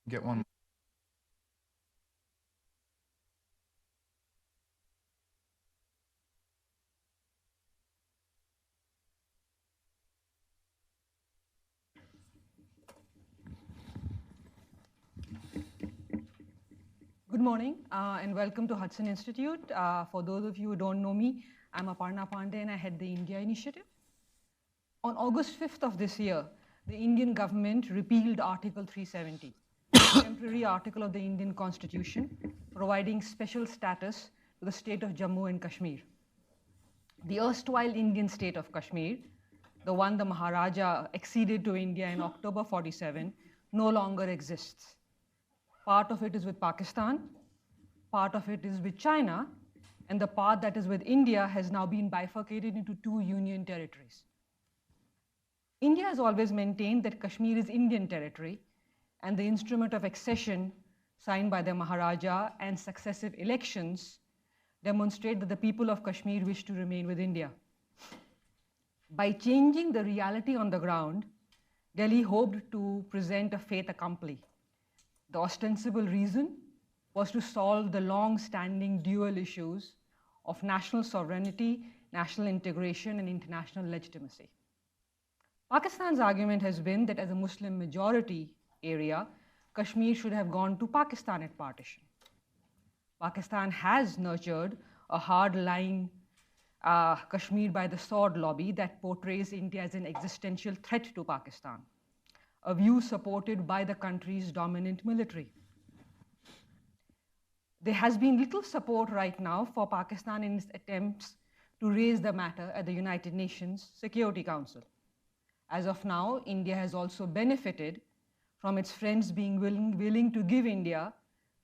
Get one. Good morning and welcome to Hudson Institute. For those of you who don't know me, I'm Aparna Pande and I head the India Initiative. On August 5th of this year, the Indian government repealed Article 370, a temporary article of the Indian Constitution providing special status to the state of Jammu and Kashmir. The erstwhile Indian state of Kashmir, the one the Maharaja acceded to India in October 47, no longer exists. Part of it is with Pakistan, part of it is with China, and the part that is with India has now been bifurcated into two union territories. India has always maintained that Kashmir is Indian territory, and the instrument of accession signed by the Maharaja and successive elections demonstrate that the people of Kashmir wish to remain with India. By changing the reality on the ground, Delhi hoped to present a fait accompli. The ostensible reason was to solve the long-standing dual issues of national sovereignty, national integration, and international legitimacy. Pakistan's argument has been that as a Muslim majority area, Kashmir should have gone to Pakistan at partition. Pakistan has nurtured a hard-line Kashmir by the sword lobby that portrays India as an existential threat to Pakistan, a view supported by the country's dominant military. There has been little support right now for Pakistan in its attempts to raise the matter at the United Nations Security Council. As of now, India has also benefited from its friends being willing to give India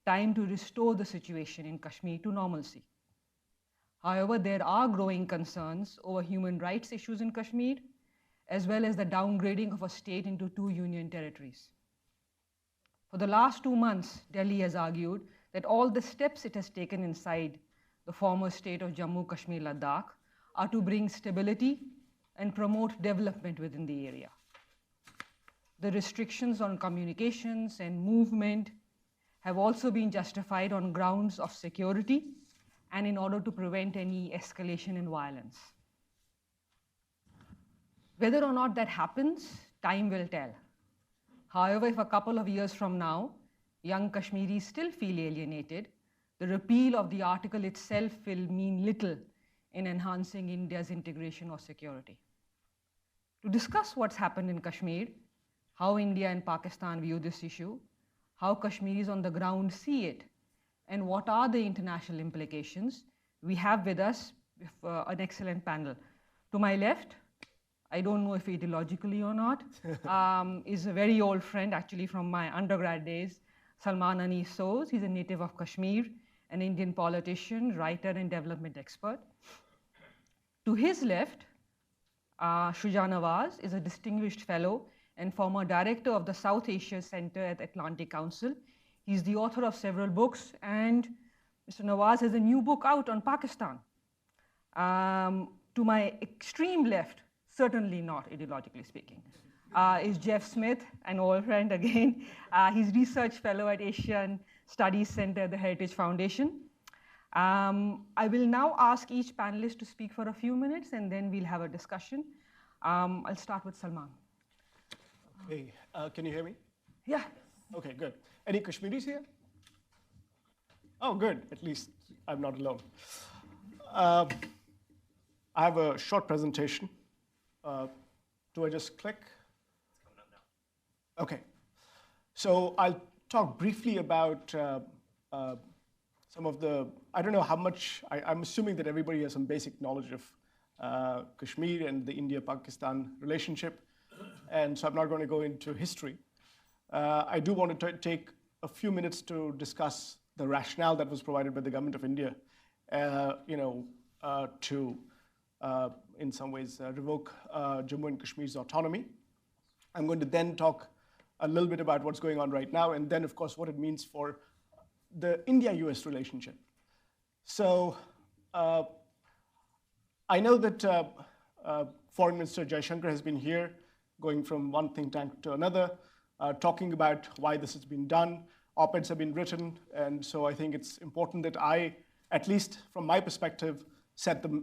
time to restore the situation in Kashmir to normalcy. However, there are growing concerns over human rights issues in Kashmir, as well as the downgrading of a state into two union territories. For the last 2 months, Delhi has argued that all the steps it has taken inside the former state of Jammu, Kashmir, Ladakh are to bring stability and promote development within the area. The restrictions on communications and movement have also been justified on grounds of security and in order to prevent any escalation in violence. Whether or not that happens, time will tell. However, if a couple of years from now, young Kashmiris still feel alienated, the repeal of the article itself will mean little in enhancing India's integration or security. To discuss what's happened in Kashmir, how India and Pakistan view this issue, how Kashmiris on the ground see it, and what are the international implications, we have with us an excellent panel. To my left, I don't know if ideologically or not, is a very old friend actually from my undergrad days, Salman Anees Soz. He's a native of Kashmir, an Indian politician, writer, and development expert. To his left, Shuja Nawaz is a distinguished fellow and former director of the South Asia Center at Atlantic Council. He's the author of several books, and Mr. Nawaz has a new book out on Pakistan. To my extreme left, certainly not ideologically speaking, is Jeff Smith, an old friend again. He's research fellow at Asian Studies Center at the Heritage Foundation. I will now ask each panelist to speak for a few minutes, and then we'll have a discussion. I'll start with Salman. Hey, can you hear me? Yeah. Okay, good. Any Kashmiris here? Oh, good. At least I'm not alone. I have a short presentation. Do I just click? It's coming up now. Okay. So I'll talk briefly about some of the, I don't know how much, I'm assuming that everybody has some basic knowledge of Kashmir and the India-Pakistan relationship. And so I'm not going to go into history. I do want to take a few minutes to discuss the rationale that was provided by the government of India, to, in some ways, revoke Jammu and Kashmir's autonomy. I'm going to then talk a little bit about what's going on right now, and then, of course, what it means for the India-US relationship. So I know that Foreign Minister Jaishankar has been here, going from one think tank to another. talking about why this has been done. Op-eds have been written, and so I think it's important that I, at least from my perspective, set the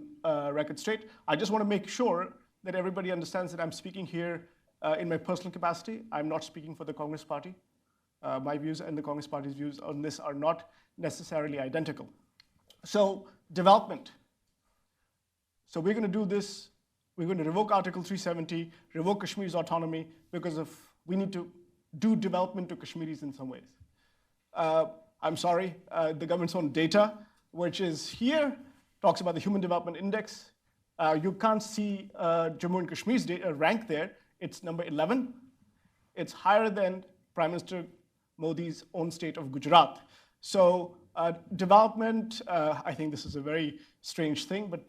record straight. I just want to make sure that everybody understands that I'm speaking here in my personal capacity. I'm not speaking for the Congress Party. My views and the Congress Party's views on this are not necessarily identical. So, development. So we're going to do this. We're going to revoke Article 370, revoke Kashmir's autonomy, because we need to do development to Kashmiris in some ways. I'm sorry, the government's own data, which is here, talks about the Human Development Index. You can't see Jammu and Kashmir's rank there. It's number 11. It's higher than Prime Minister Modi's own state of Gujarat. So development, I think this is a very strange thing, but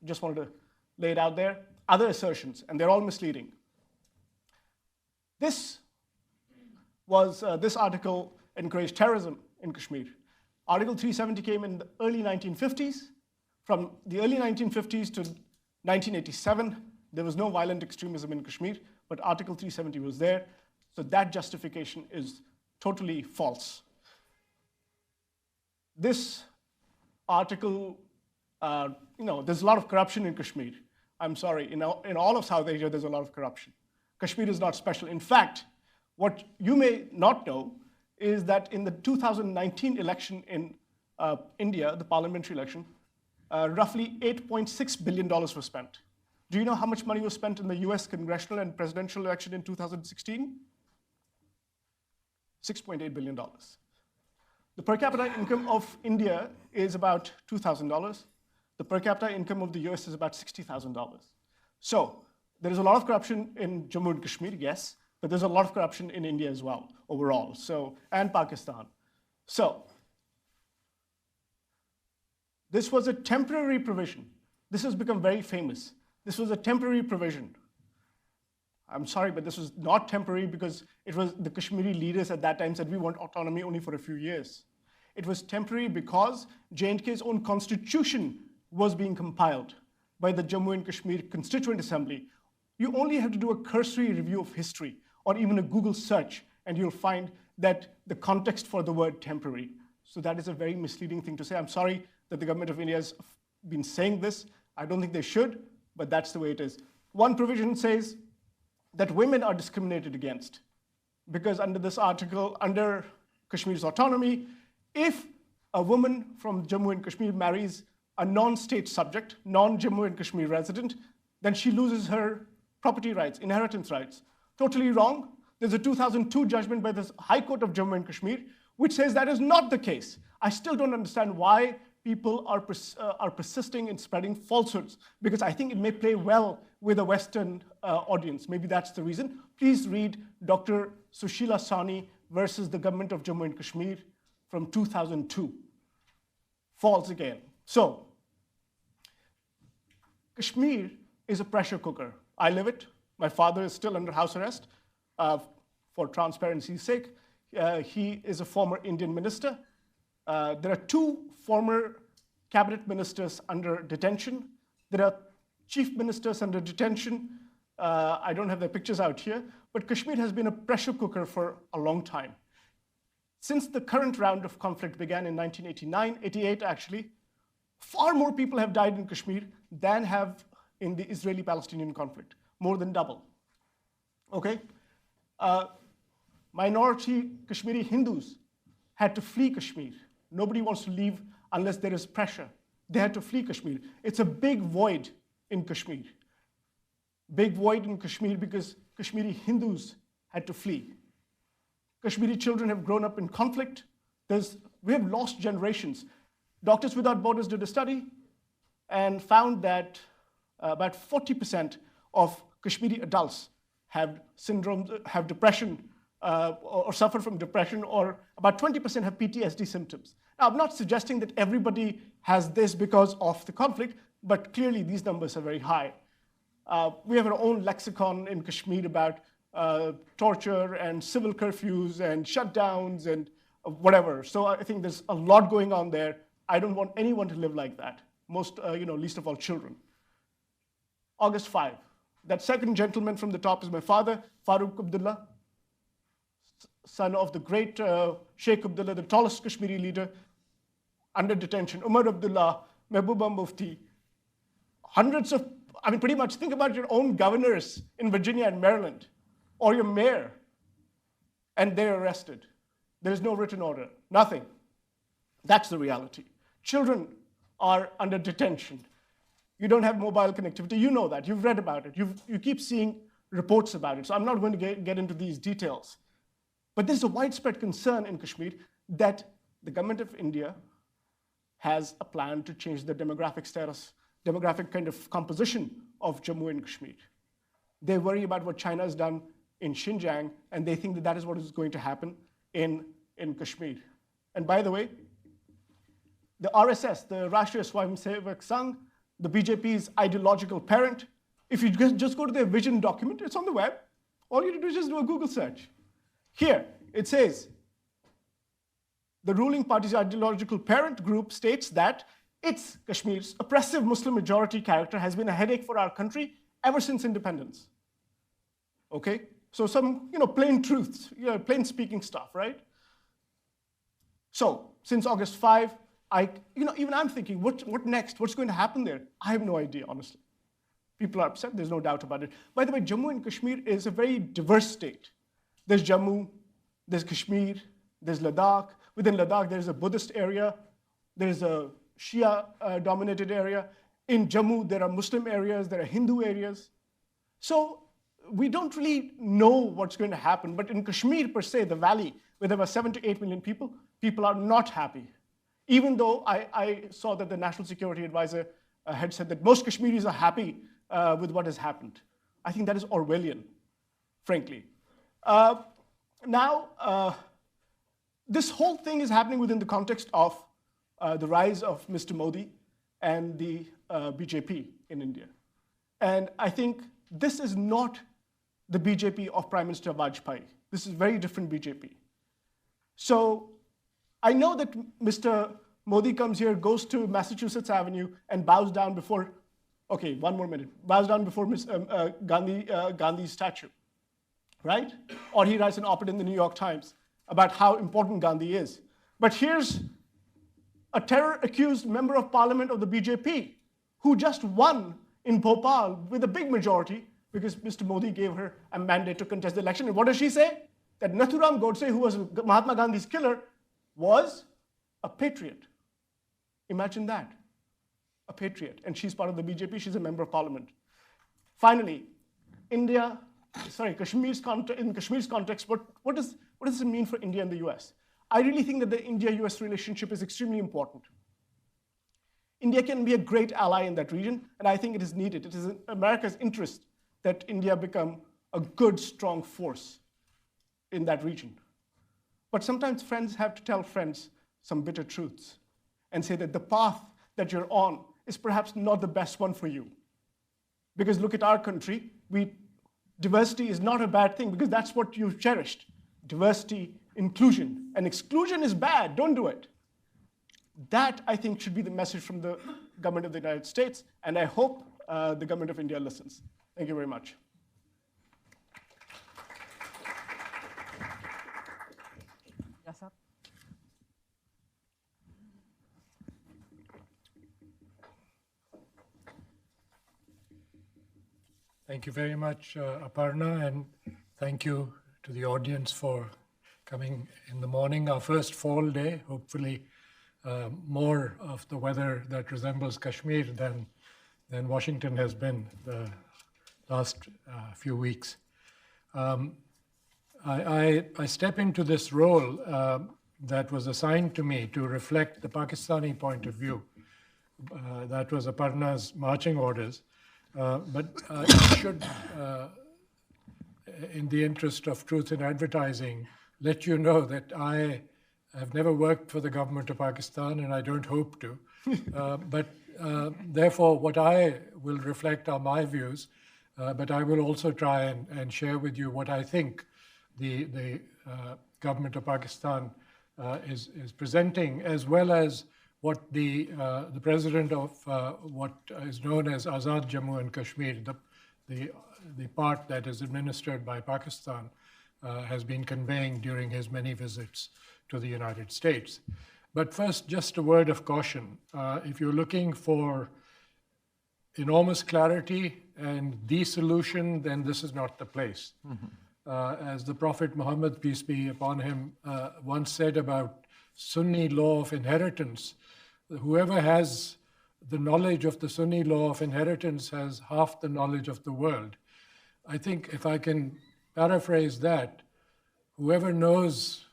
just wanted to lay it out there. Other assertions, and they're all misleading. This article encouraged terrorism in Kashmir. Article 370 came in the early 1950s. From the early 1950s to 1987, there was no violent extremism in Kashmir, but Article 370 was there. So that justification is totally false. This article, there's a lot of corruption in Kashmir. I'm sorry, in all of South Asia, there's a lot of corruption. Kashmir is not special. In fact, what you may not know is that in the 2019 election in India, the parliamentary election, roughly $8.6 billion was spent. Do you know how much money was spent in the US congressional and presidential election in 2016? $6.8 billion. The per capita income of India is about $2,000. The per capita income of the US is about $60,000. So there is a lot of corruption in Jammu and Kashmir, yes, but there's a lot of corruption in India as well, overall, and Pakistan. So this was a temporary provision. This has become very famous. This was a temporary provision. I'm sorry, but this was not temporary because it was the Kashmiri leaders at that time said we want autonomy only for a few years. It was temporary because J&K's own constitution was being compiled by the Jammu and Kashmir Constituent Assembly. You only have to do a cursory review of history or even a Google search, and you'll find that the context for the word temporary. So that is a very misleading thing to say. I'm sorry that the government of India has been saying this. I don't think they should, but that's the way it is. One provision says that women are discriminated against because under this article, under Kashmir's autonomy, if a woman from Jammu and Kashmir marries a non-state subject, non-Jammu and Kashmir resident, then she loses her property rights, inheritance rights. Totally wrong. There's a 2002 judgment by the High Court of Jammu and Kashmir which says that is not the case. I still don't understand why people are persisting in spreading falsehoods, because I think it may play well with a Western audience. Maybe that's the reason. Please read Dr. Sushila Sani versus the government of Jammu and Kashmir from 2002. False again. So, Kashmir is a pressure cooker. I live it. My father is still under house arrest for transparency's sake. He is a former Indian minister. There are 2 former cabinet ministers under detention. There are chief ministers under detention. I don't have their pictures out here, but Kashmir has been a pressure cooker for a long time. Since the current round of conflict began in 1989, 88 actually, far more people have died in Kashmir than have in the Israeli-Palestinian conflict, more than double. Okay? Minority Kashmiri Hindus had to flee Kashmir. Nobody wants to leave unless there is pressure. They had to flee Kashmir. It's a big void in Kashmir. Big void in Kashmir because Kashmiri Hindus had to flee. Kashmiri children have grown up in conflict. We have lost generations. Doctors Without Borders did a study and found that about 40% of Kashmiri adults have syndromes, have depression, or suffer from depression, or about 20% have PTSD symptoms. Now, I'm not suggesting that everybody has this because of the conflict, but clearly these numbers are very high. We have our own lexicon in Kashmir about torture and civil curfews and shutdowns and whatever. So I think there's a lot going on there. I don't want anyone to live like that, least of all children. August 5. That second gentleman from the top is my father, Farooq Abdullah. son of the great Sheikh Abdullah, the tallest Kashmiri leader, under detention. Umar Abdullah, Mehbooba Mufti, hundreds of, I mean, pretty much think about your own governors in Virginia and Maryland, or your mayor, and they're arrested. There's no written order, nothing. That's the reality. Children are under detention. You don't have mobile connectivity. You know that. You've read about it. You keep seeing reports about it. So I'm not going to get into these details. But there's a widespread concern in Kashmir that the government of India has a plan to change the demographic status, demographic kind of composition of Jammu and Kashmir. They worry about what China has done in Xinjiang, and they think that that is what is going to happen in Kashmir. And by the way, the RSS, the Rashtriya Swayamsevak Sangh, the BJP's ideological parent, if you just go to their vision document, it's on the web. All you have to do is just do a Google search. Here, it says, the ruling party's ideological parent group states that its, Kashmir's, oppressive Muslim majority character has been a headache for our country ever since independence. Okay? So some, plain truths, plain speaking stuff, right? So, since August 5, even I'm thinking, what next? What's going to happen there? I have no idea, honestly. People are upset, there's no doubt about it. By the way, Jammu and Kashmir is a very diverse state. There's Jammu, there's Kashmir, there's Ladakh. Within Ladakh, there's a Buddhist area, there's a Shia-dominated area. In Jammu, there are Muslim areas, there are Hindu areas. So we don't really know what's going to happen, but in Kashmir per se, the valley, where there were 7 to 8 million people, people are not happy. Even though I saw that the National Security Advisor had said that most Kashmiris are happy with what has happened. I think that is Orwellian, frankly. Now, this whole thing is happening within the context of the rise of Mr. Modi and the BJP in India. And I think this is not the BJP of Prime Minister Vajpayee. This is very different BJP. So I know that Mr. Modi comes here, goes to Massachusetts Avenue, and bows down before, okay, one more minute, bows down before Gandhi's statue, right? Or he writes an op-ed in the New York Times about how important Gandhi is. But here's a terror-accused member of parliament of the BJP who just won in Bhopal with a big majority because Mr. Modi gave her a mandate to contest the election. And what does she say? That Nathuram Godse, who was Mahatma Gandhi's killer, was a patriot. Imagine that, a patriot. And she's part of the BJP, she's a member of parliament. Finally, in Kashmir's context, what does it mean for India and the US? I really think that the India-US relationship is extremely important. India can be a great ally in that region, and I think it is needed. It is in America's interest that India become a good, strong force in that region. But sometimes friends have to tell friends some bitter truths and say that the path that you're on is perhaps not the best one for you. Because look at our country, diversity is not a bad thing because that's what you've cherished. Diversity, inclusion. And exclusion is bad, don't do it. That, I think, should be the message from the government of the United States, and I hope the government of India listens. Thank you very much. Yes, sir. Thank you very much, Aparna, and thank you to the audience for coming in the morning, our first fall day, hopefully more of the weather that resembles Kashmir than Washington has been the last few weeks. I step into this role that was assigned to me to reflect the Pakistani point of view. That was Aparna's marching orders. But I should, in the interest of truth in advertising, let you know that I have never worked for the government of Pakistan, and I don't hope to. But therefore, what I will reflect are my views, but I will also try and share with you what I think the government of Pakistan is presenting, as well as what the president of what is known as Azad Jammu and Kashmir, the part that is administered by Pakistan, has been conveying during his many visits to the United States. But first, just a word of caution. If you're looking for enormous clarity and the solution, then this is not the place. As the Prophet Muhammad, peace be upon him, once said about Sunni law of inheritance, whoever has the knowledge of the Sunni law of inheritance has half the knowledge of the world. I think if I can paraphrase that, whoever knows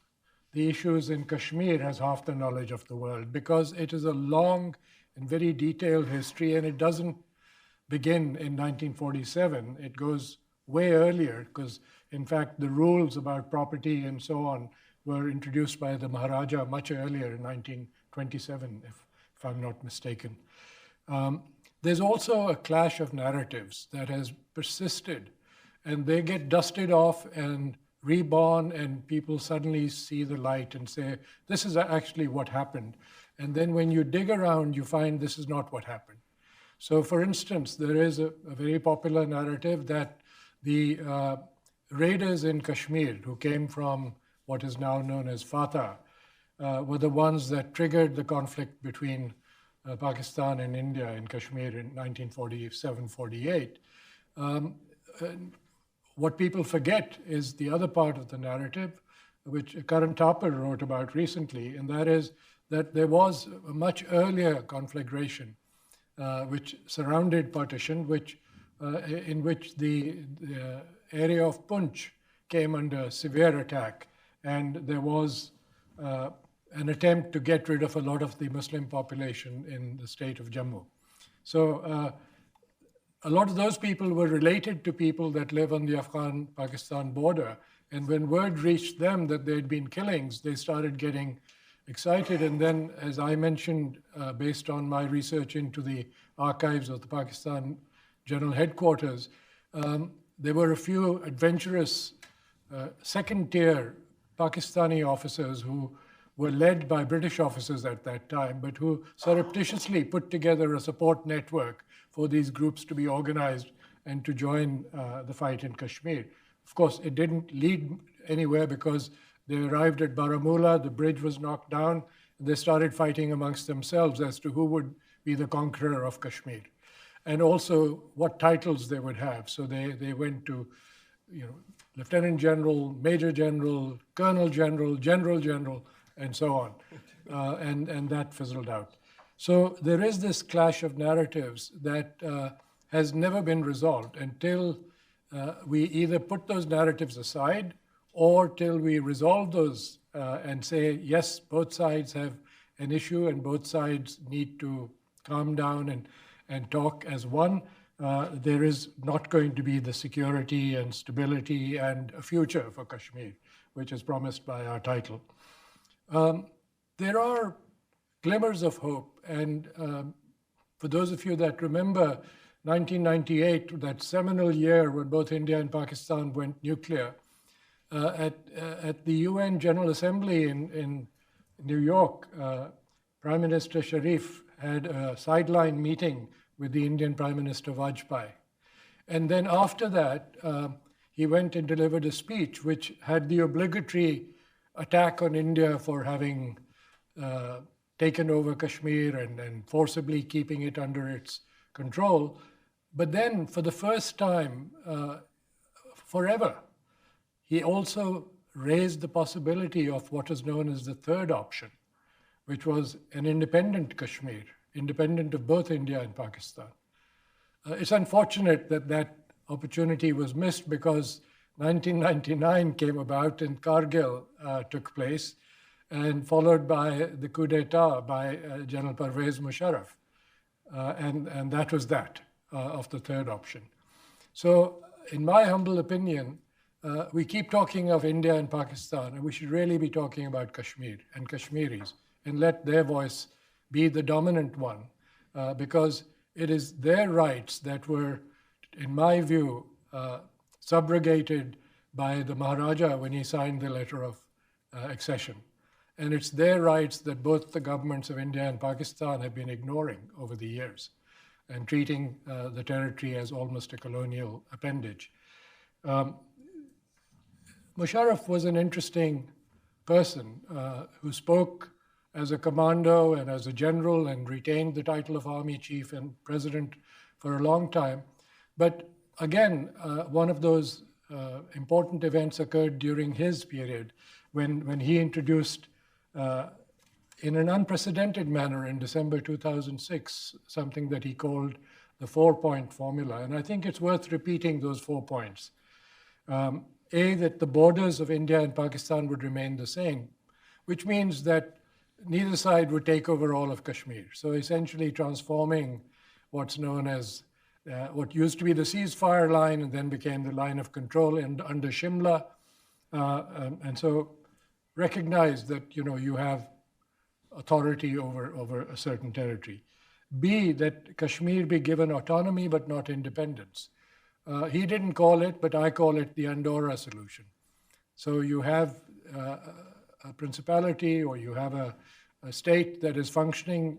the issues in Kashmir has half the knowledge of the world, because it is a long and very detailed history, and it doesn't begin in 1947. It goes way earlier, because in fact the rules about property and so on were introduced by the Maharaja much earlier in 1927, if I'm not mistaken. There's also a clash of narratives that has persisted, and they get dusted off and reborn, and people suddenly see the light and say, this is actually what happened. And then when you dig around, you find this is not what happened. So for instance, there is a very popular narrative that the raiders in Kashmir, who came from what is now known as Fatah, were the ones that triggered the conflict between Pakistan and India in Kashmir in 1947-48. What people forget is the other part of the narrative, which Karan Thapar wrote about recently, and that is that there was a much earlier conflagration which surrounded partition, in which the area of Poonch came under severe attack, and there was an attempt to get rid of a lot of the Muslim population in the state of Jammu. So a lot of those people were related to people that live on the Afghan-Pakistan border, and when word reached them that there had been killings, they started getting excited. And then, as I mentioned, based on my research into the archives of the Pakistan General Headquarters, there were a few adventurous second-tier Pakistani officers who were led by British officers at that time, but who surreptitiously put together a support network for these groups to be organized and to join the fight in Kashmir. Of course, it didn't lead anywhere because they arrived at Baramulla, the bridge was knocked down, and they started fighting amongst themselves as to who would be the conqueror of Kashmir, and also what titles they would have. So they went to, Lieutenant General, Major General, Colonel General, General General, and so on, and that fizzled out. So there is this clash of narratives that has never been resolved until we either put those narratives aside or till we resolve those and say, yes, both sides have an issue and both sides need to calm down and talk as one. There is not going to be the security and stability and a future for Kashmir, which is promised by our title. There are glimmers of hope, and for those of you that remember 1998, that seminal year when both India and Pakistan went nuclear, at the UN General Assembly in New York, Prime Minister Sharif had a sideline meeting with the Indian Prime Minister Vajpayee. And then after that, he went and delivered a speech which had the obligatory attack on India for having taken over Kashmir and forcibly keeping it under its control. But then, for the first time forever, he also raised the possibility of what is known as the third option, which was an independent Kashmir, independent of both India and Pakistan. It's unfortunate that that opportunity was missed because 1999 came about and Kargil took place, and followed by the coup d'etat by General Pervez Musharraf. And that was that of the third option. So in my humble opinion, we keep talking of India and Pakistan, and we should really be talking about Kashmir and Kashmiris and let their voice be the dominant one, because it is their rights that were, in my view, subrogated by the Maharaja when he signed the letter of accession. And it's their rights that both the governments of India and Pakistan have been ignoring over the years and treating the territory as almost a colonial appendage. Musharraf was an interesting person who spoke as a commando and as a general and retained the title of army chief and president for a long time. But again, one of those important events occurred during his period when he introduced in an unprecedented manner in December 2006, something that he called the 4-point formula. And I think it's worth repeating those 4 points. A, that the borders of India and Pakistan would remain the same, which means that neither side would take over all of Kashmir. So essentially transforming what's known as what used to be the ceasefire line and then became the line of control under Shimla. And so recognize that you have authority over a certain territory. B, that Kashmir be given autonomy but not independence. He didn't call it, but I call it the Andorra solution. So you have a principality or you have a state that is functioning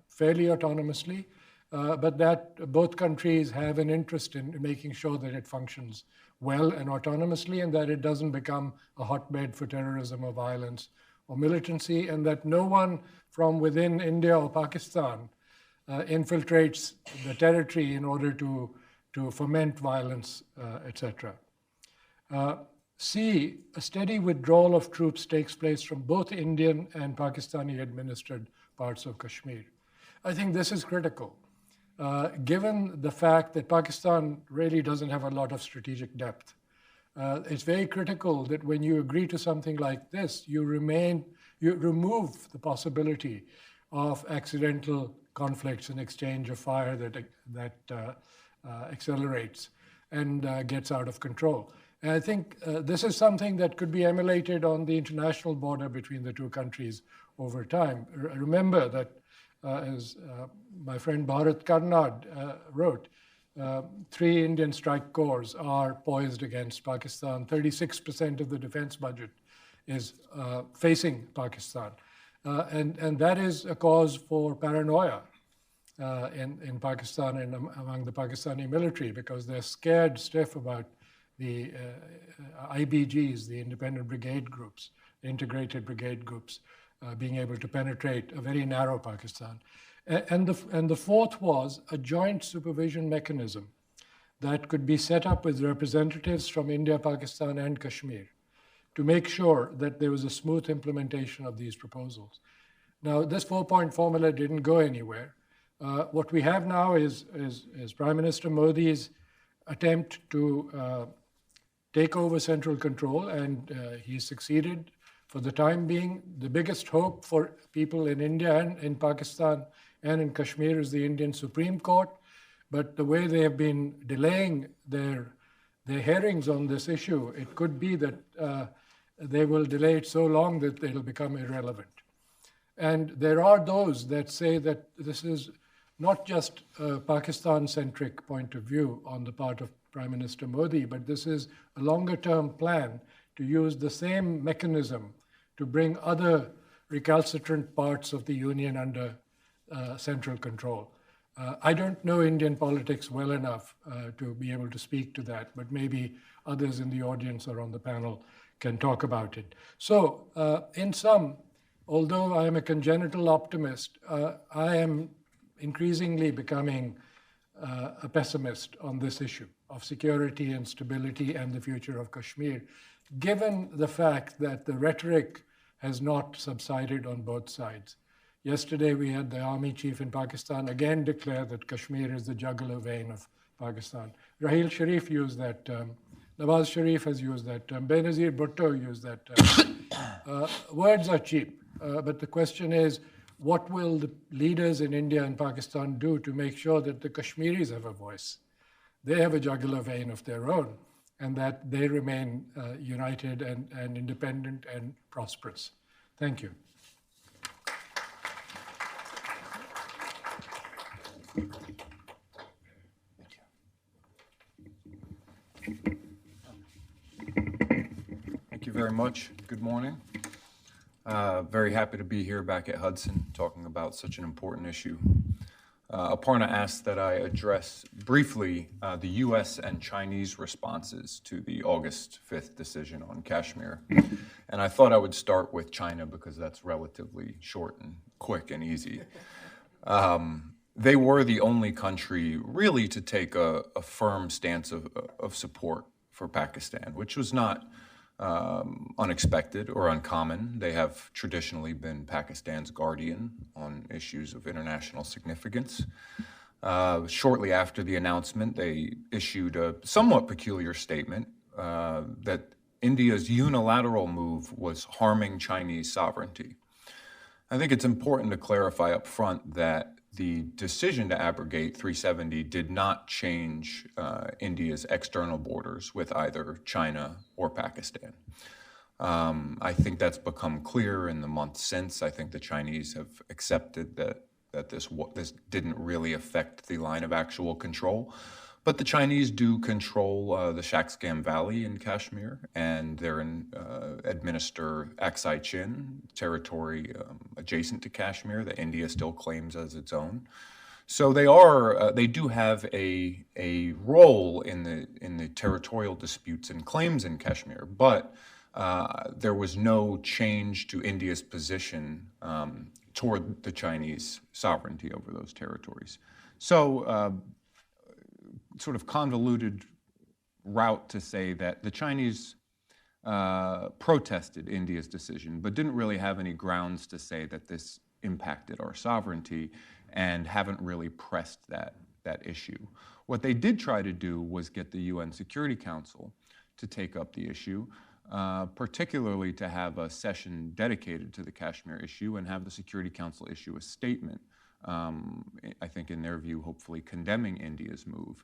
fairly autonomously, but that both countries have an interest in making sure that it functions well and autonomously and that it doesn't become a hotbed for terrorism or violence or militancy, and that no one from within India or Pakistan infiltrates the territory in order to foment violence, etc. C, a steady withdrawal of troops takes place from both Indian and Pakistani administered parts of Kashmir. I think this is critical, given the fact that Pakistan really doesn't have a lot of strategic depth. It's very critical that when you agree to something like this, you remove the possibility of accidental conflicts and exchange of fire that accelerates and gets out of control. And I think this is something that could be emulated on the international border between the two countries over time. Remember that, as my friend Bharat Karnad wrote, 3 Indian strike corps are poised against Pakistan. 36% of the defense budget is facing Pakistan. And that is a cause for paranoia in Pakistan and among the Pakistani military, because they're scared stiff about the IBGs, the independent brigade groups, integrated brigade groups, being able to penetrate a very narrow Pakistan. And the fourth was a joint supervision mechanism that could be set up with representatives from India, Pakistan, and Kashmir to make sure that there was a smooth implementation of these proposals. Now, this 4-point formula didn't go anywhere. What we have now is Prime Minister Modi's attempt to take over central control, and he succeeded for the time being. The biggest hope for people in India and in Pakistan and in Kashmir is the Indian Supreme Court, but the way they have been delaying their hearings on this issue, it could be that they will delay it so long that it'll become irrelevant. And there are those that say that this is not just a Pakistan-centric point of view on the part of Prime Minister Modi, but this is a longer-term plan to use the same mechanism to bring other recalcitrant parts of the union under central control. I don't know Indian politics well enough to be able to speak to that, but maybe others in the audience or on the panel can talk about it. So, in sum, although I am a congenital optimist, I am increasingly becoming a pessimist on this issue of security and stability and the future of Kashmir, given the fact that the rhetoric has not subsided on both sides. Yesterday, we had the army chief in Pakistan again declare that Kashmir is the jugular vein of Pakistan. Raheel Sharif used that term. Nawaz Sharif has used that term. Benazir Bhutto used that term. Words are cheap, but the question is, what will the leaders in India and Pakistan do to make sure that the Kashmiris have a voice? They have a jugular vein of their own, and that they remain united and independent and prosperous. Thank you. Thank you very much. Good morning. Very happy to be here back at Hudson talking about such an important issue. Aparna asked that I address briefly the U.S. and Chinese responses to the August 5th decision on Kashmir. And I thought I would start with China because that's relatively short and quick and easy. They were the only country really to take a firm stance of support for Pakistan, which was not unexpected or uncommon. They have traditionally been Pakistan's guardian on issues of international significance. Shortly after the announcement, they issued a somewhat peculiar statement that India's unilateral move was harming Chinese sovereignty. I think it's important to clarify up front that the decision to abrogate 370 did not change India's external borders with either China or Pakistan. I think that's become clear in the months since. I think the Chinese have accepted that this didn't really affect the line of actual control. But the Chinese do control the Shaksgam Valley in Kashmir, and they administer Aksai Chin, territory adjacent to Kashmir that India still claims as its own. So they do have a role in the territorial disputes and claims in Kashmir, but there was no change to India's position toward the Chinese sovereignty over those territories. So sort of convoluted route to say that the Chinese protested India's decision, but didn't really have any grounds to say that this impacted our sovereignty and haven't really pressed that issue. What they did try to do was get the UN Security Council to take up the issue, particularly to have a session dedicated to the Kashmir issue and have the Security Council issue a statement, I think in their view, hopefully condemning India's move.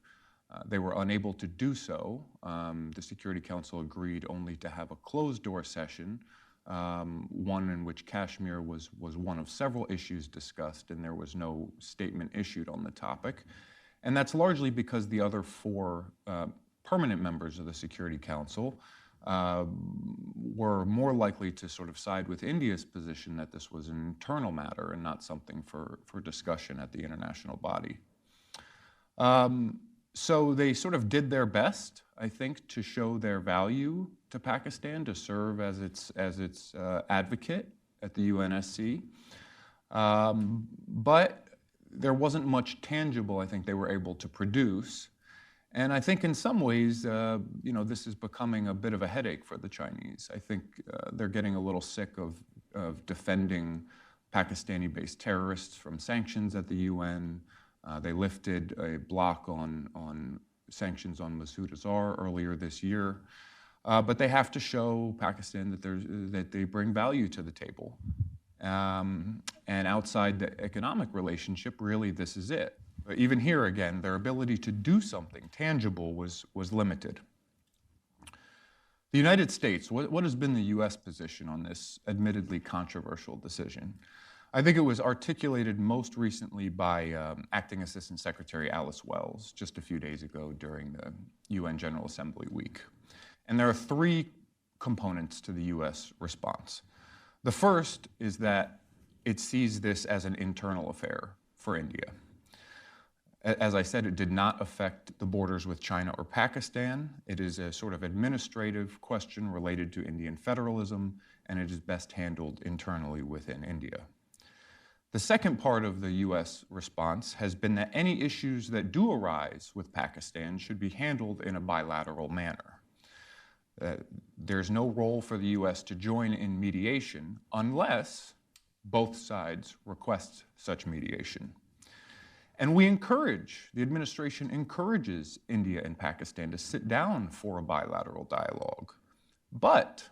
They were unable to do so. The Security Council agreed only to have a closed-door session, one in which Kashmir was one of several issues discussed, and there was no statement issued on the topic. And that's largely because the other four permanent members of the Security Council were more likely to sort of side with India's position that this was an internal matter and not something for discussion at the international body. So they sort of did their best, I think, to show their value to Pakistan, to serve as its advocate at the UNSC. But there wasn't much tangible, I think, they were able to produce. And I think in some ways, this is becoming a bit of a headache for the Chinese. I think they're getting a little sick of defending Pakistani-based terrorists from sanctions at the UN. They lifted a block on sanctions on Masood Azhar earlier this year. But they have to show Pakistan that they bring value to the table. And outside the economic relationship, really, this is it. But even here, again, their ability to do something tangible was limited. The United States, what has been the U.S. position on this admittedly controversial decision? I think it was articulated most recently by Acting Assistant Secretary Alice Wells just a few days ago during the UN General Assembly week. And there are three components to the U.S. response. The first is that it sees this as an internal affair for India. As I said, it did not affect the borders with China or Pakistan. It is a sort of administrative question related to Indian federalism, and it is best handled internally within India. The second part of the U.S. response has been that any issues that do arise with Pakistan should be handled in a bilateral manner. There's no role for the U.S. to join in mediation unless both sides request such mediation. And the administration encourages India and Pakistan to sit down for a bilateral dialogue. But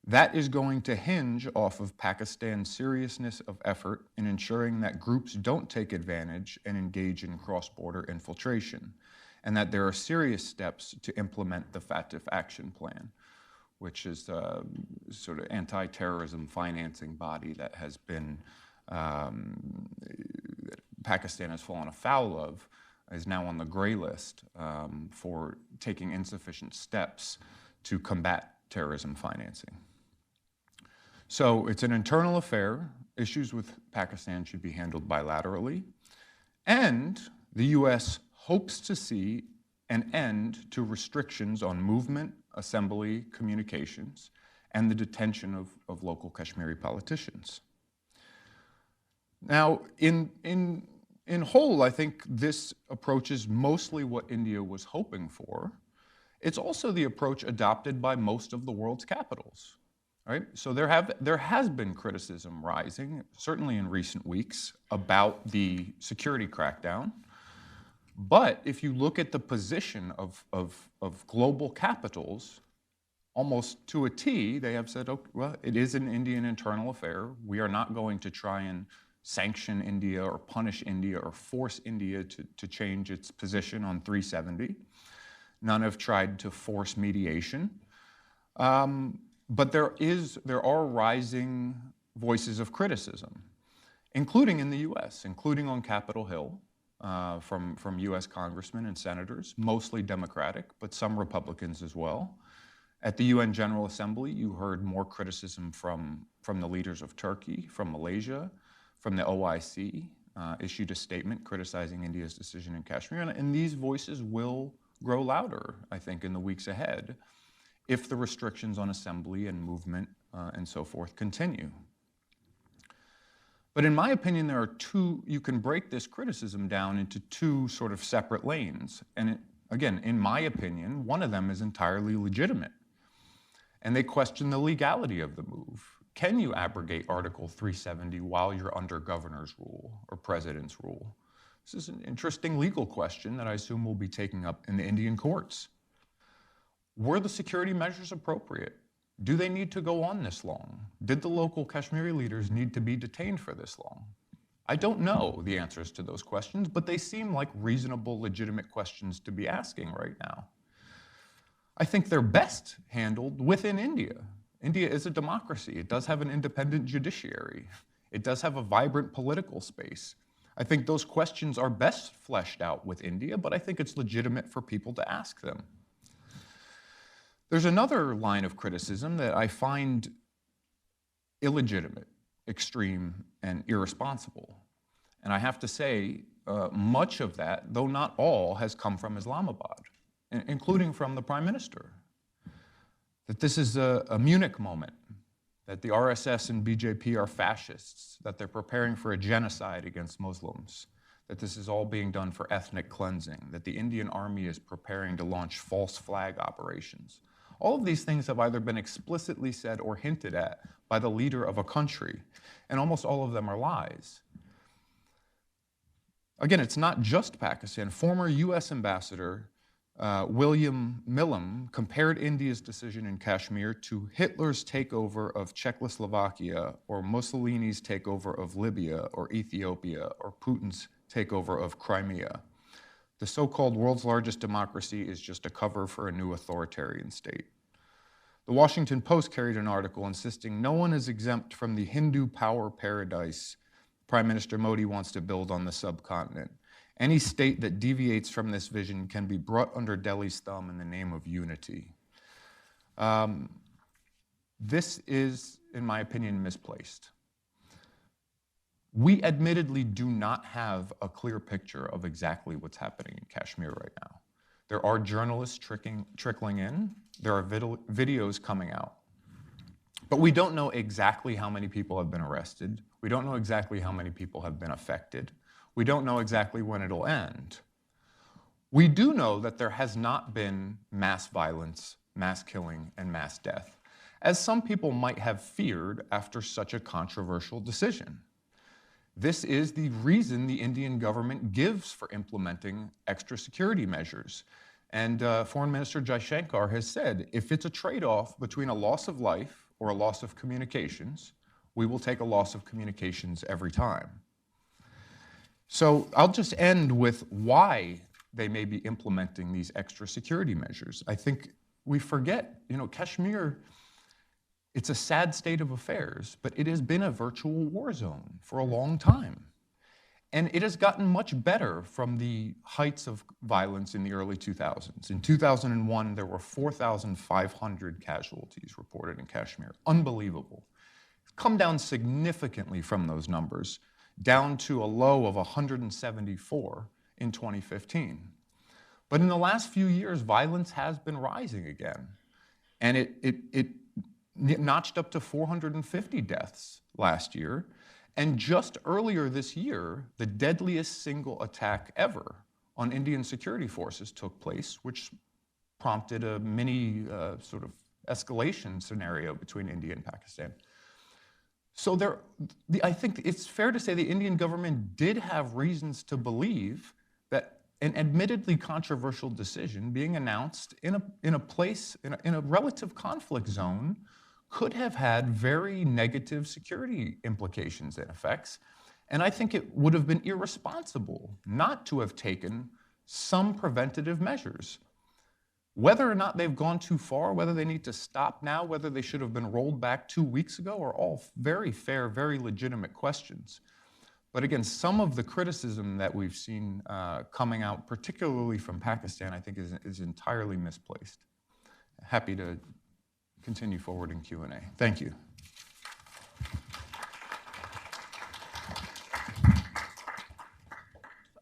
that is going to hinge off of Pakistan's seriousness of effort in ensuring that groups don't take advantage and engage in cross-border infiltration, and that there are serious steps to implement the FATF action plan, which is a sort of anti-terrorism financing body that has been Pakistan has fallen afoul of, is now on the gray list for taking insufficient steps to combat terrorism financing. So it's an internal affair. Issues with Pakistan should be handled bilaterally. And the US hopes to see an end to restrictions on movement, assembly, communications, and the detention of local Kashmiri politicians. Now, in whole, I think this approach is mostly what India was hoping for. It's also the approach adopted by most of the world's capitals, right? So there has been criticism rising, certainly in recent weeks, about the security crackdown. But if you look at the position of global capitals, almost to a T, they have said, okay, well, it is an Indian internal affair. We are not going to try and sanction India or punish India or force India to change its position on 370. None have tried to force mediation. But there are rising voices of criticism, including in the US, including on Capitol Hill, from US congressmen and senators, mostly Democratic, but some Republicans as well. At the UN General Assembly, you heard more criticism from the leaders of Turkey, from Malaysia, from the OIC, issued a statement criticizing India's decision in Kashmir. And these voices will grow louder, I think, in the weeks ahead if the restrictions on assembly and movement and so forth continue. But in my opinion, there are you can break this criticism down into two sort of separate lanes. And again, in my opinion, one of them is entirely legitimate. And they question the legality of the move. Can you abrogate Article 370 while you're under governor's rule or president's rule? This is an interesting legal question that I assume will be taken up in the Indian courts. Were the security measures appropriate? Do they need to go on this long? Did the local Kashmiri leaders need to be detained for this long? I don't know the answers to those questions, but they seem like reasonable, legitimate questions to be asking right now. I think they're best handled within India. India is a democracy. It does have an independent judiciary. It does have a vibrant political space. I think those questions are best fleshed out with India, but I think it's legitimate for people to ask them. There's another line of criticism that I find illegitimate, extreme, and irresponsible. And I have to say, much of that, though not all, has come from Islamabad, including from the Prime Minister. That this is a Munich moment, that the RSS and BJP are fascists, that they're preparing for a genocide against Muslims, that this is all being done for ethnic cleansing, that the Indian army is preparing to launch false flag operations. All of these things have either been explicitly said or hinted at by the leader of a country, and almost all of them are lies. Again, it's not just Pakistan. Former US Ambassador William Millam compared India's decision in Kashmir to Hitler's takeover of Czechoslovakia, or Mussolini's takeover of Libya or Ethiopia, or Putin's takeover of Crimea. The so-called world's largest democracy is just a cover for a new authoritarian state. The Washington Post carried an article insisting no one is exempt from the Hindu power paradise Prime Minister Modi wants to build on the subcontinent. Any state that deviates from this vision can be brought under Delhi's thumb in the name of unity. This is, in my opinion, misplaced. We admittedly do not have a clear picture of exactly what's happening in Kashmir right now. There are journalists trickling in. There are videos coming out. But we don't know exactly how many people have been arrested. We don't know exactly how many people have been affected. We don't know exactly when it'll end. We do know that there has not been mass violence, mass killing, and mass death, as some people might have feared after such a controversial decision. This is the reason the Indian government gives for implementing extra security measures. And Foreign Minister Jaishankar has said, if it's a trade-off between a loss of life or a loss of communications, we will take a loss of communications every time. So I'll just end with why they may be implementing these extra security measures. I think we forget, Kashmir, it's a sad state of affairs, but it has been a virtual war zone for a long time. And it has gotten much better from the heights of violence in the early 2000s. In 2001, there were 4,500 casualties reported in Kashmir. Unbelievable. It's come down significantly from those numbers. down to a low of 174 in 2015. But in the last few years, violence has been rising again. And it notched up to 450 deaths last year. And just earlier this year, the deadliest single attack ever on Indian security forces took place, which prompted a mini sort of escalation scenario between India and Pakistan. So I think it's fair to say the Indian government did have reasons to believe that an admittedly controversial decision being announced in a relative conflict zone could have had very negative security implications and effects. And I think it would have been irresponsible not to have taken some preventative measures. Whether or not they've gone too far, whether they need to stop now, whether they should have been rolled back 2 weeks ago, are all very fair, very legitimate questions. But again, some of the criticism that we've seen coming out, particularly from Pakistan, I think is entirely misplaced. Happy to continue forward in Q&A. Thank you.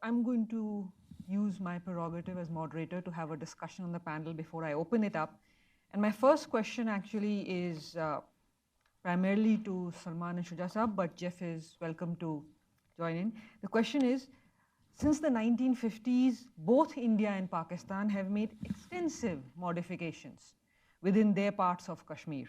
I'm going to use my prerogative as moderator to have a discussion on the panel before I open it up. And my first question actually is primarily to Salman and Shuja Sahab, but Jeff is welcome to join in. The question is, since the 1950s, both India and Pakistan have made extensive modifications within their parts of Kashmir.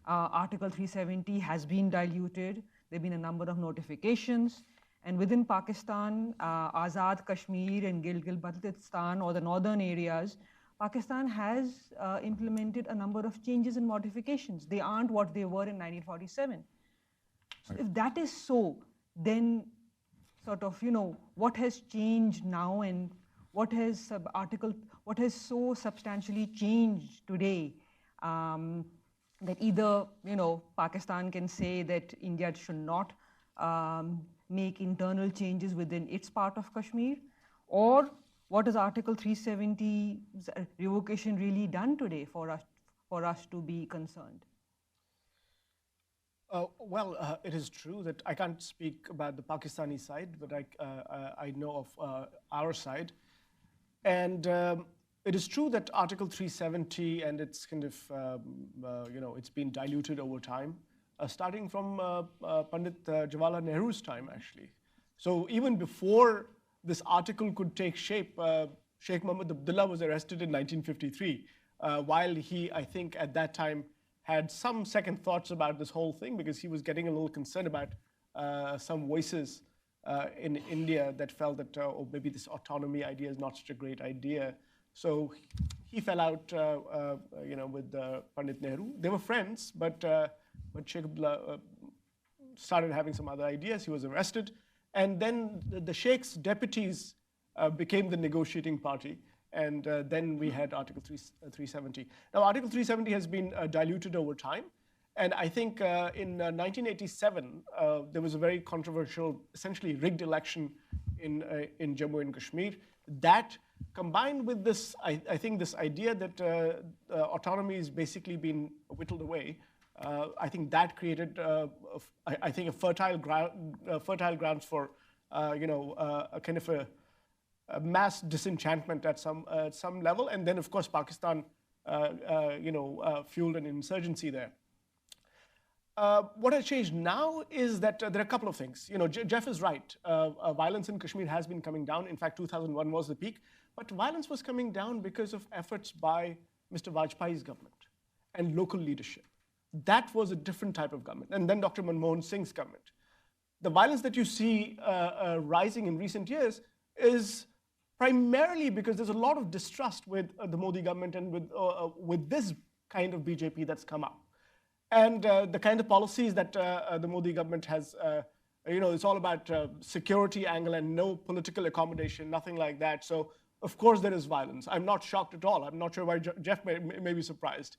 Article 370 has been diluted. There have been a number of notifications. And within Pakistan, Azad Kashmir and Gilgit-Baltistan, or the northern areas, Pakistan has implemented a number of changes and modifications. They aren't what they were in 1947. So if that is so, then sort of, what has changed now, and what has so substantially changed today that either, Pakistan can say that India should not make internal changes within its part of Kashmir, or what has Article 370's revocation really done today for us to be concerned? It is true that I can't speak about the Pakistani side, but I know of our side. And it is true that Article 370 and it's kind of, it's been diluted over time, starting from Pandit Jawaharlal Nehru's time, actually. So even before this article could take shape, Sheikh Mohammed Abdullah was arrested in 1953, while he, I think, at that time, had some second thoughts about this whole thing because he was getting a little concerned about some voices in India that felt that maybe this autonomy idea is not such a great idea. So he fell out, with Pandit Nehru. They were friends, but Sheikh Abdullah started having some other ideas. He was arrested, and then the Sheikh's deputies became the negotiating party. And then we had Article 370. Now, Article 370 has been diluted over time. And I think in 1987, there was a very controversial, essentially rigged election in Jammu and Kashmir. That, combined with this, I think this idea that autonomy is basically being whittled away, I think that created, I think, a fertile grounds for, a kind of a mass disenchantment at some level, and then of course Pakistan, fueled an insurgency there. What has changed now is that there are a couple of things. Jeff is right. Violence in Kashmir has been coming down. In fact, 2001 was the peak, but violence was coming down because of efforts by Mr. Vajpayee's government and local leadership. That was a different type of government, and then Dr. Manmohan Singh's government. The violence that you see rising in recent years is primarily because there's a lot of distrust with the Modi government and with this kind of BJP that's come up. And the kind of policies that the Modi government has, it's all about security angle and no political accommodation, nothing like that. So, of course, there is violence. I'm not shocked at all. I'm not sure why Jeff may be surprised.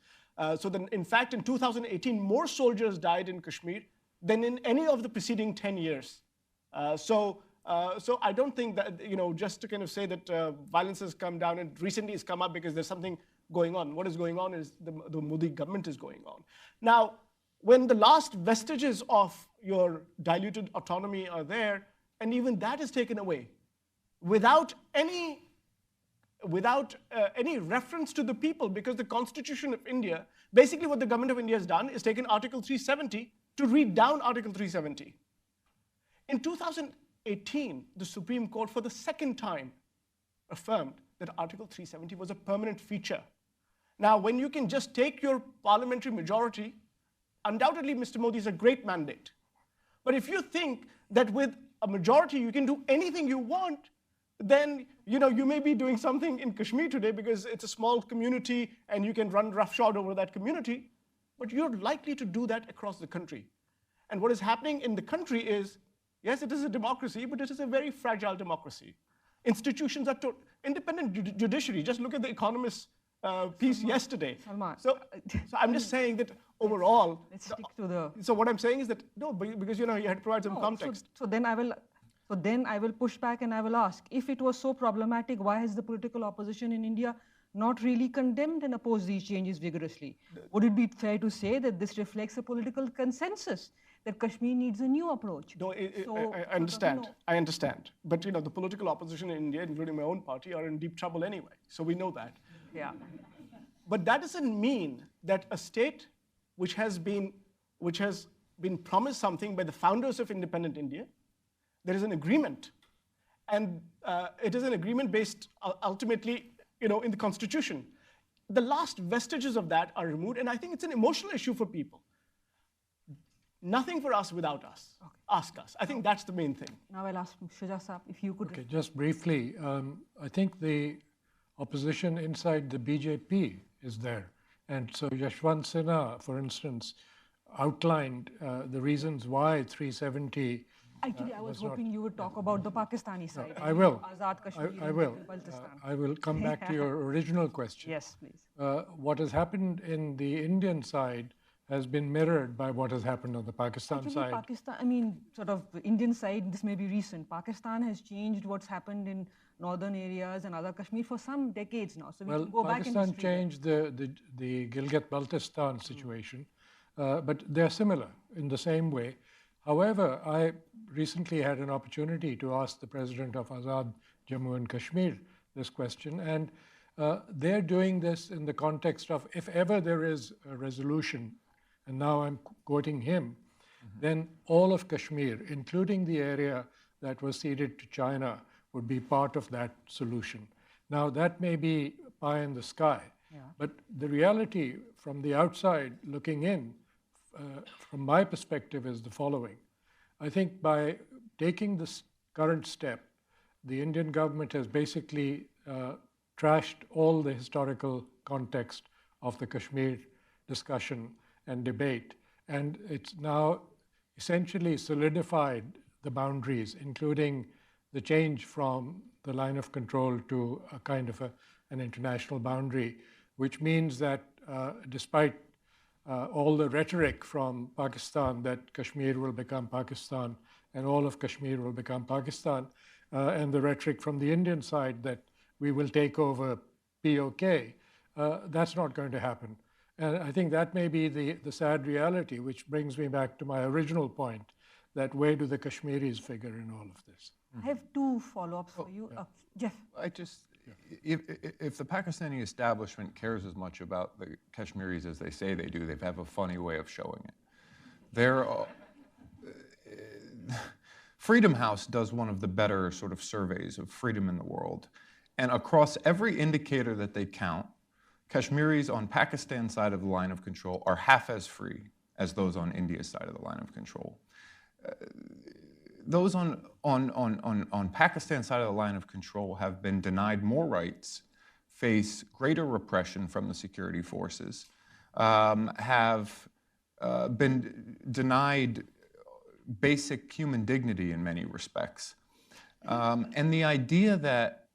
So then, in fact, in 2018, more soldiers died in Kashmir than in any of the preceding 10 years. So I don't think that, just to kind of say that violence has come down and recently it's come up because there's something going on. What is going on is the Modi government is going on. Now, when the last vestiges of your diluted autonomy are there, and even that is taken away, without any reference to the people, because the Constitution of India, basically what the government of India has done is taken Article 370 to read down Article 370. In 2018, the Supreme Court, for the second time, affirmed that Article 370 was a permanent feature. Now, when you can just take your parliamentary majority, undoubtedly Mr. Modi is a great mandate. But if you think that with a majority you can do anything you want, then you may be doing something in Kashmir today because it's a small community and you can run roughshod over that community, but you're likely to do that across the country. And what is happening in the country is, yes, it is a democracy, but it is a very fragile democracy. Institutions are independent judiciary. Just look at the Economist piece yesterday. Salman, So I'm just saying that overall. Let's stick to the. So what I'm saying is that no, because you had to provide some context. So then I will push back and I will ask, if it was so problematic, why has the political opposition in India not really condemned and opposed these changes vigorously? Would it be fair to say that this reflects a political consensus that Kashmir needs a new approach? No, I understand. I understand. But the political opposition in India, including my own party, are in deep trouble anyway. So we know that. Yeah. But that doesn't mean that a state which has been promised something by the founders of independent India, there is an agreement, and it is an agreement based ultimately, in the Constitution. The last vestiges of that are removed, and I think it's an emotional issue for people. Nothing for us without us. Okay. Ask us. I think that's the main thing. Now I'll ask Shuja Saab if you could. Okay, just briefly, I think the opposition inside the BJP is there. And so Yashwant Sinha, for instance, outlined the reasons why 370. Actually, I was hoping you would talk about the Pakistani side. I will. Azad Kashmir. I will. I will come back to your original question. Yes, please. What has happened in the Indian side has been mirrored by what has happened on the Pakistan side. Sort of the Indian side, this may be recent. Pakistan has changed what's happened in northern areas and other Kashmir for some decades now. So we can go back in history. Pakistan changed the Gilgit-Baltistan situation, but they're similar in the same way. However, I recently had an opportunity to ask the president of Azad Jammu and Kashmir this question, and they're doing this in the context of if ever there is a resolution, and now I'm quoting him, then all of Kashmir, including the area that was ceded to China, would be part of that solution. Now, that may be pie in the sky, but the reality from the outside looking in, from my perspective, is the following. I think by taking this current step, the Indian government has basically trashed all the historical context of the Kashmir discussion and debate, and it's now essentially solidified the boundaries, including the change from the line of control to a kind of an international boundary, which means that despite all the rhetoric from Pakistan that Kashmir will become Pakistan and all of Kashmir will become Pakistan, and the rhetoric from the Indian side that we will take over POK, that's not going to happen. And I think that may be the sad reality, which brings me back to my original point, that where do the Kashmiris figure in all of this? I have two follow-ups for you. Jeff. If the Pakistani establishment cares as much about the Kashmiris as they say they do, they have a funny way of showing it. Freedom House does one of the better sort of surveys of freedom in the world. And across every indicator that they count, Kashmiris on Pakistan's side of the line of control are half as free as those on India's side of the line of control. Those on Pakistan's side of the line of control have been denied more rights, face greater repression from the security forces, have been denied basic human dignity in many respects. And the idea that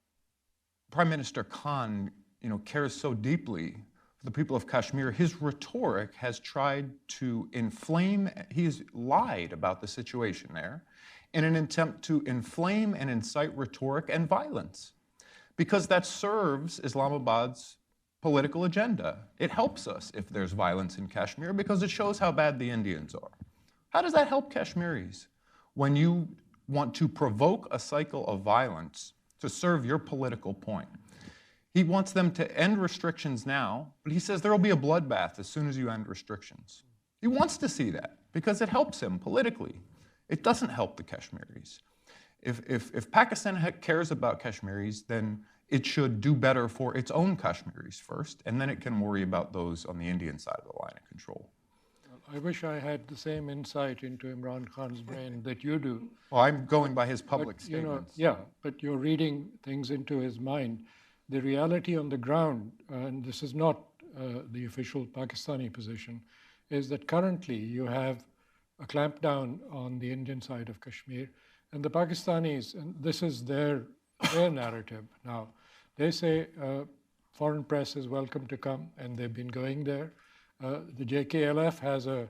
Prime Minister Khan cares so deeply for the people of Kashmir, his rhetoric has tried to inflame, he's lied about the situation there in an attempt to inflame and incite rhetoric and violence, because that serves Islamabad's political agenda. It helps us if there's violence in Kashmir because it shows how bad the Indians are. How does that help Kashmiris? When you want to provoke a cycle of violence to serve your political point. He wants them to end restrictions now, but he says there will be a bloodbath as soon as you end restrictions. He wants to see that because it helps him politically. It doesn't help the Kashmiris. If Pakistan cares about Kashmiris, then it should do better for its own Kashmiris first, and then it can worry about those on the Indian side of the line of control. I wish I had the same insight into Imran Khan's brain that you do. Well, I'm going by his public But, statements. but you're reading things into his mind. The reality on the ground, and this is not the official Pakistani position, is that currently you have a clampdown on the Indian side of Kashmir, and the Pakistanis, and this is their narrative now, they say foreign press is welcome to come, and they've been going there. The JKLF has a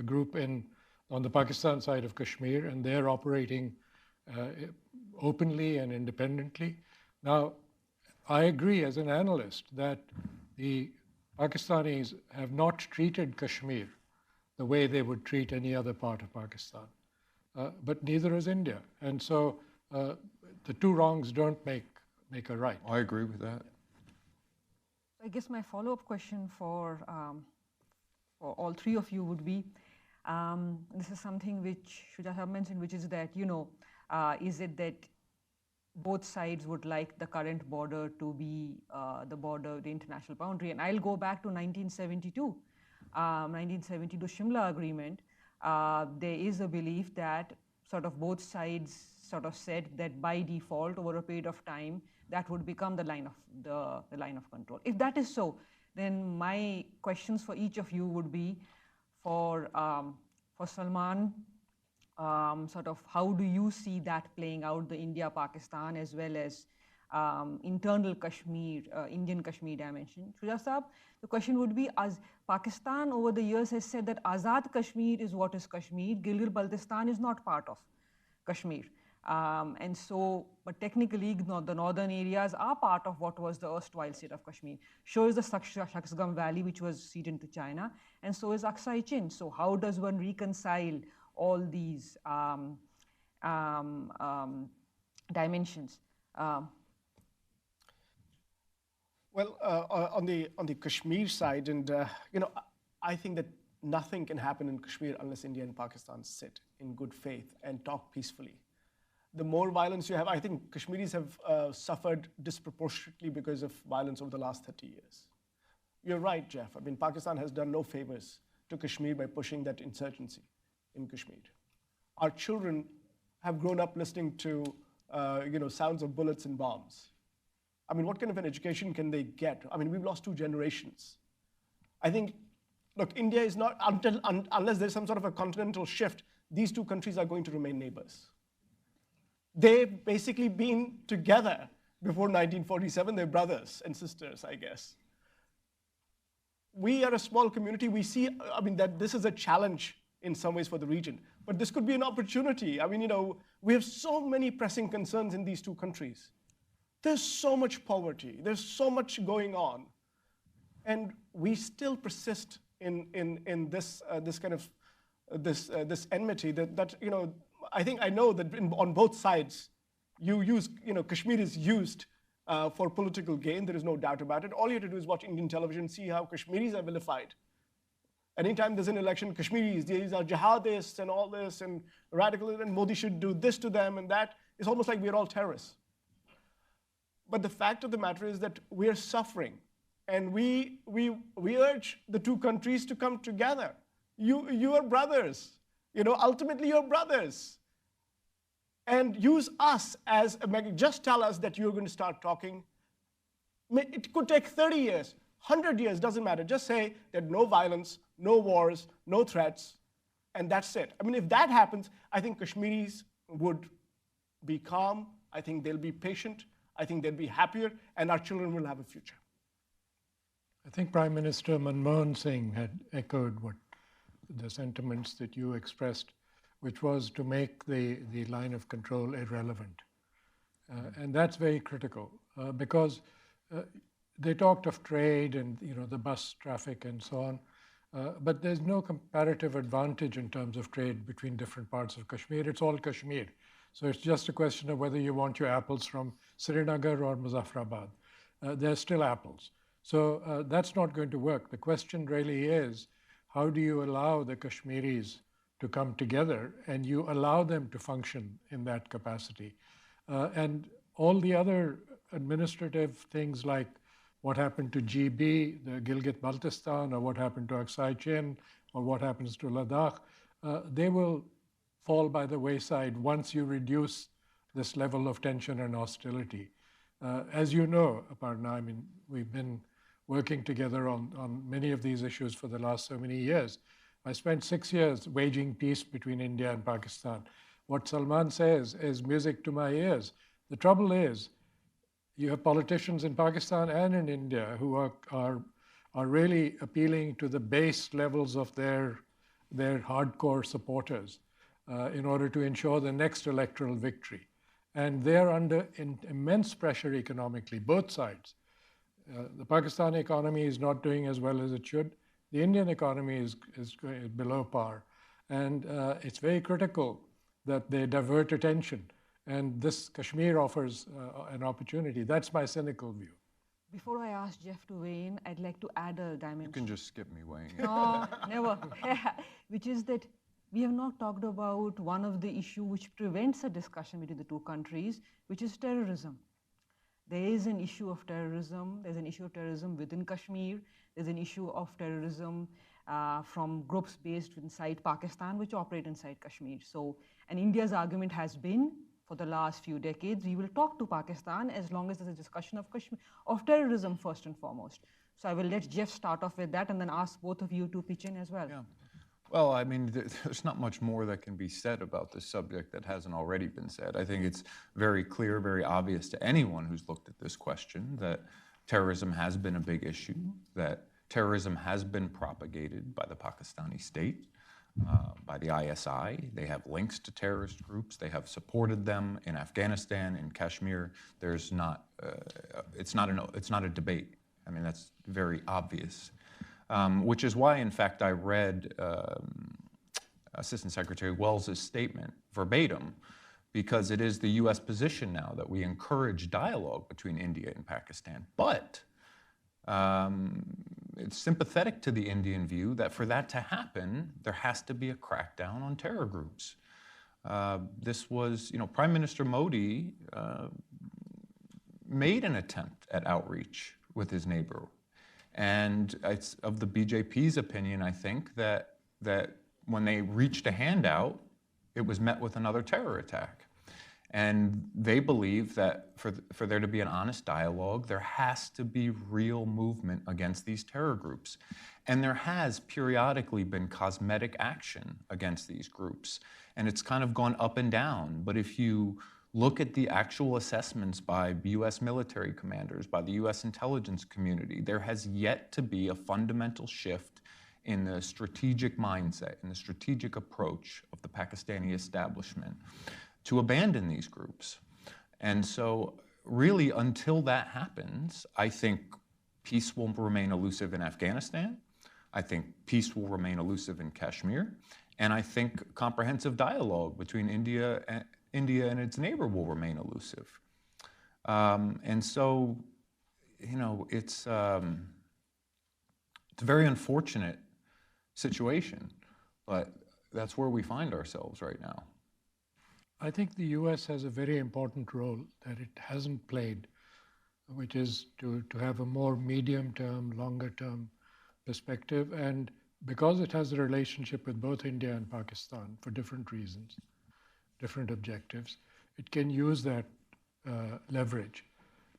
group on the Pakistan side of Kashmir, and they're operating openly and independently. Now, I agree as an analyst that the Pakistanis have not treated Kashmir the way they would treat any other part of Pakistan, but neither has India. And so the two wrongs don't make a right. I agree with that. I guess my follow-up question for all three of you would be, this is something which Shuja have mentioned, which is that, is it that both sides would like the current border to be the international boundary? And I'll go back to 1972, 1972 Shimla Agreement. There is a belief that sort of both sides sort of said that by default, over a period of time, that would become the line of control. If that is so, then my questions for each of you would be for Salman, sort of how do you see that playing out, the India-Pakistan as well as internal Kashmir, Indian Kashmir dimension? Shuja Saab, the question would be, as Pakistan over the years has said that Azad Kashmir is what is Kashmir, Gilgit-Baltistan is not part of Kashmir. And so, but technically the northern areas are part of what was the erstwhile state of Kashmir. So is the Shaksgam Valley, which was ceded to China, and so is Aksai Chin. So how does one reconcile all these dimensions? Well, on the Kashmir side, and I think that nothing can happen in Kashmir unless India and Pakistan sit in good faith and talk peacefully. The more violence you have, I think Kashmiris have suffered disproportionately because of violence over the last 30 years. You're right, Jeff. I mean, Pakistan has done no favors to Kashmir by pushing that insurgency in Kashmir. Our children have grown up listening to sounds of bullets and bombs. I mean, what kind of an education can they get? I mean, we've lost 2 generations. I think, look, India is not, unless there's some sort of a continental shift, these 2 countries are going to remain neighbors. They've basically been together before 1947. They're brothers and sisters, I guess. We are a small community. We see, that this is a challenge in some ways for the region, but this could be an opportunity. I mean, we have so many pressing concerns in these 2 countries. There's so much poverty. There's so much going on. And we still persist in this kind of this enmity that I know that on both sides, Kashmir is used for political gain. There is no doubt about it. All you have to do is watch Indian television, see how Kashmiris are vilified. Anytime there's an election, Kashmiris, these are jihadists and all this and radical, and Modi should do this to them and that. It's almost like we're all terrorists. But the fact of the matter is that we are suffering, and we urge the 2 countries to come together. You are brothers. Ultimately you're brothers. And use us as just tell us that you're going to start talking. It could take 30 years, 100 years, doesn't matter. Just say that no violence, no wars, no threats, and that's it. I mean, if that happens, I think Kashmiris would be calm. I think they'll be patient. I think they'll be happier, and our children will have a future. I think Prime Minister Manmohan Singh had echoed the sentiments that you expressed, which was to make the line of control irrelevant. And that's very critical because they talked of trade and the bus traffic and so on, but there's no comparative advantage in terms of trade between different parts of Kashmir. It's all Kashmir. So it's just a question of whether you want your apples from Srinagar or Muzaffarabad. They're still apples. So that's not going to work. The question really is, how do you allow the Kashmiris to come together and you allow them to function in that capacity? And all the other administrative things like what happened to GB, the Gilgit-Baltistan, or what happened to Aksai Chin, or what happens to Ladakh, they will fall by the wayside once you reduce this level of tension and hostility. As you know, Aparna, I mean, we've been working together on many of these issues for the last so many years. I spent 6 years waging peace between India and Pakistan. What Salman says is music to my ears. The trouble is, you have politicians in Pakistan and in India who are really appealing to the base levels of their hardcore supporters in order to ensure the next electoral victory. And they're under immense pressure economically, both sides. The Pakistani economy is not doing as well as it should. The Indian economy is below par. And it's very critical that they divert attention. And this Kashmir offers an opportunity. That's my cynical view. Before I ask Jeff to weigh in, I'd like to add a dimension. You can just skip me weighing in. No, never. Which is that we have not talked about one of the issues which prevents a discussion between the two countries, which is terrorism. There is an issue of terrorism. There's an issue of terrorism within Kashmir. There's an issue of terrorism from groups based inside Pakistan, which operate inside Kashmir. So, and India's argument has been, for the last few decades, we will talk to Pakistan as long as there's a discussion of Kashmir, of terrorism first and foremost. So I will let Jeff start off with that and then ask both of you to pitch in as well. Yeah. Well, I mean, there's not much more that can be said about this subject that hasn't already been said. I think it's very clear, very obvious to anyone who's looked at this question that terrorism has been a big issue, that terrorism has been propagated by the Pakistani state, by the ISI. They have links to terrorist groups. They have supported them in Afghanistan, in Kashmir. There's not, it's not a debate. I mean, that's very obvious. Which is why, in fact, I read Assistant Secretary Wells's statement verbatim, because it is the US position now that we encourage dialogue between India and Pakistan. But it's sympathetic to the Indian view that for that to happen, there has to be a crackdown on terror groups. This was, Prime Minister Modi made an attempt at outreach with his neighbor. And it's of the BJP's opinion, I think, that when they reached a handout, it was met with another terror attack. And they believe that for there to be an honest dialogue, there has to be real movement against these terror groups. And there has periodically been cosmetic action against these groups. And it's kind of gone up and down. But if you look at the actual assessments by US military commanders, by the US intelligence community, there has yet to be a fundamental shift in the strategic mindset, in the strategic approach of the Pakistani establishment to abandon these groups. And so really until that happens, I think peace will remain elusive in Afghanistan. I think peace will remain elusive in Kashmir. And I think comprehensive dialogue between India and its neighbor will remain elusive. And so, it's a very unfortunate situation, but that's where we find ourselves right now. I think the US has a very important role that it hasn't played, which is to have a more medium-term, longer-term perspective. And because it has a relationship with both India and Pakistan for different reasons, different objectives, it can use that leverage,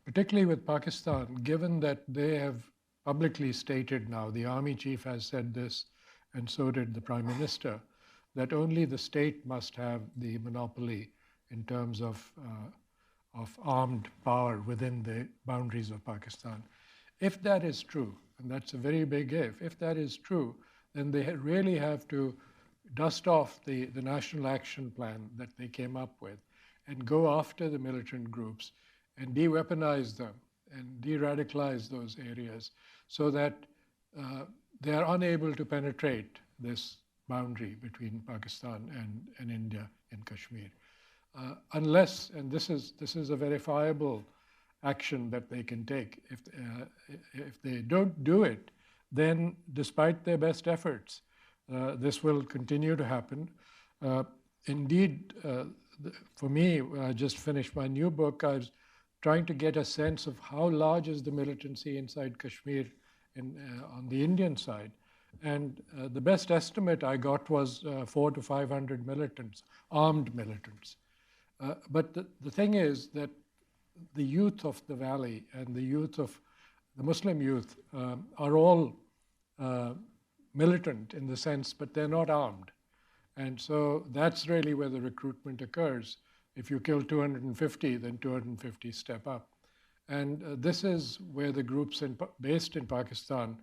particularly with Pakistan, given that they have publicly stated now, the army chief has said this, and so did the prime minister, that only the state must have the monopoly in terms of armed power within the boundaries of Pakistan. If that is true, and that's a very big if that is true, then they really have to dust off the national action plan that they came up with and go after the militant groups and de-weaponize them and de-radicalize those areas so that they are unable to penetrate this boundary between Pakistan and India in Kashmir. Unless, and this is a verifiable action that they can take, if they don't do it, then despite their best efforts, this will continue to happen. Indeed, for me, when I just finished my new book, I was trying to get a sense of how large is the militancy inside Kashmir on the Indian side. And the best estimate I got was 400 to 500 militants, armed militants. But the thing is that the youth of the valley and the youth of the Muslim youth are all militant in the sense, but they're not armed. And so that's really where the recruitment occurs. If you kill 250, then 250 step up. And this is where the groups based in Pakistan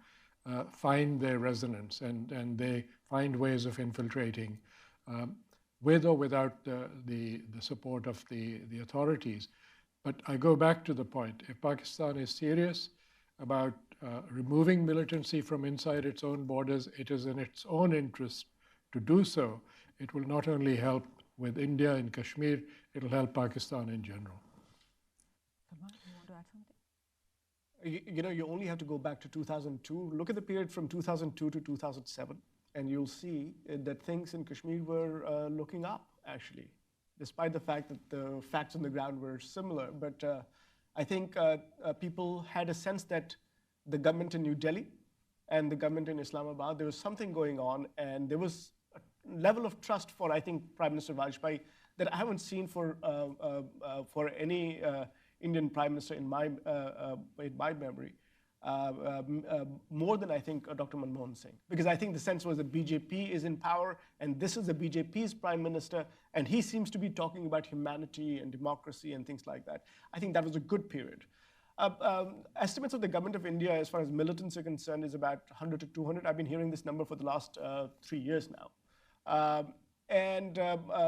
find their resonance, and they find ways of infiltrating with or without the support of the authorities. But I go back to the point, if Pakistan is serious about removing militancy from inside its own borders, it is in its own interest to do so. It will not only help with India and Kashmir, it will help Pakistan in general. Salman, you want to add something? You know, you only have to go back to 2002. Look at the period from 2002 to 2007, and you'll see that things in Kashmir were looking up, actually, despite the fact that the facts on the ground were similar. But I think people had a sense that the government in New Delhi and the government in Islamabad, there was something going on, and there was a level of trust for, I think, Prime Minister Vajpayee that I haven't seen for any Indian Prime Minister in my memory, more than I think Dr. Manmohan Singh. Because I think the sense was that BJP is in power, and this is the BJP's Prime Minister, and he seems to be talking about humanity and democracy and things like that. I think that was a good period. Estimates of the government of India as far as militants are concerned is about 100 to 200. I've been hearing this number for the last 3 years now.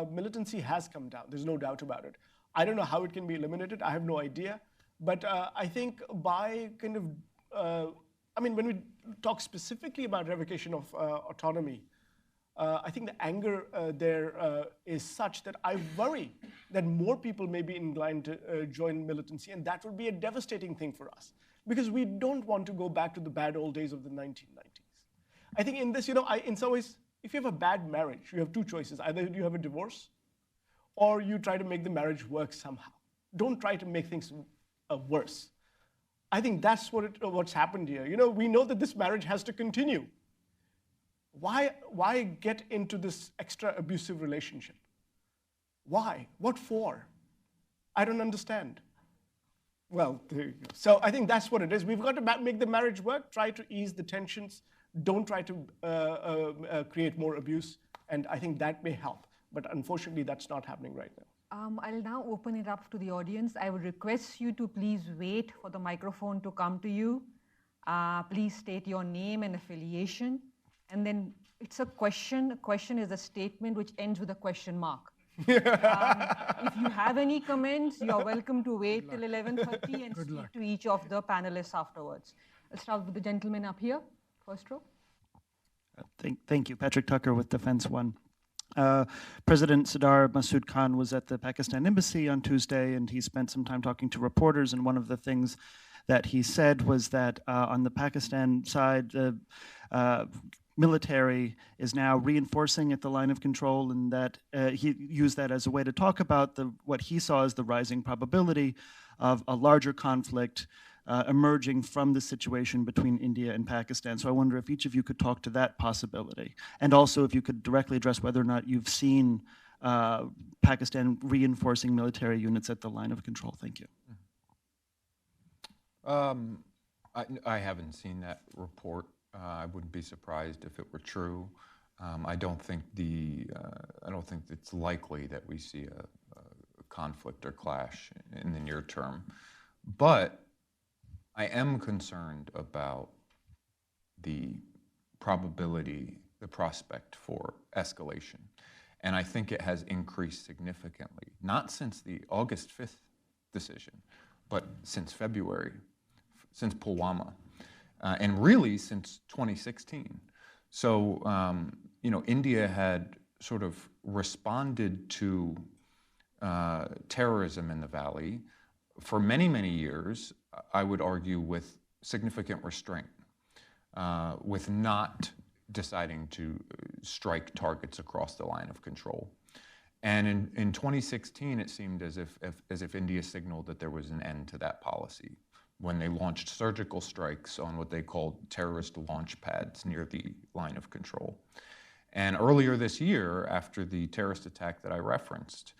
Militancy has come down. There's no doubt about it. I don't know how it can be eliminated. I have no idea. But I think by kind of, when we talk specifically about revocation of autonomy, I think the anger there is such that I worry that more people may be inclined to join militancy, and that would be a devastating thing for us, because we don't want to go back to the bad old days of the 1990s. I think in this, in some ways, if you have a bad marriage, you have two choices. Either you have a divorce, or you try to make the marriage work somehow. Don't try to make things worse. I think that's what's happened here. We know that this marriage has to continue. Why get into this extra abusive relationship? Why? What for? I don't understand. Well, there you go. So I think that's what it is. We've got to make the marriage work, try to ease the tensions, don't try to create more abuse, and I think that may help. But unfortunately, that's not happening right now. I'll now open it up to the audience. I would request you to please wait for the microphone to come to you. Please state your name and affiliation. And then it's a question. A question is a statement which ends with a question mark. If you have any comments, you're welcome to wait till 11:30 and speak to each of the panelists afterwards. I'll start with the gentleman up here, first row. Thank you. Patrick Tucker with Defense One. President Sardar Masood Khan was at the Pakistan embassy on Tuesday, and he spent some time talking to reporters, and one of the things that he said was that on the Pakistan side, the military is now reinforcing at the line of control, and that he used that as a way to talk about what he saw as the rising probability of a larger conflict emerging from the situation between India and Pakistan. So I wonder if each of you could talk to that possibility, and also if you could directly address whether or not you've seen Pakistan reinforcing military units at the line of control. Thank you. I haven't seen that report. I wouldn't be surprised if it were true. I don't think it's likely that we see a conflict or clash in the near term. But I am concerned about the probability, the prospect for escalation. And I think it has increased significantly, not since the August 5th decision, but since February since Pulwama, and really since 2016. So, India had sort of responded to terrorism in the valley for many, many years, I would argue, with significant restraint, with not deciding to strike targets across the line of control. And in 2016, it seemed as if India signaled that there was an end to that policy when they launched surgical strikes on what they called terrorist launch pads near the line of control. And earlier this year, after the terrorist attack that I referenced,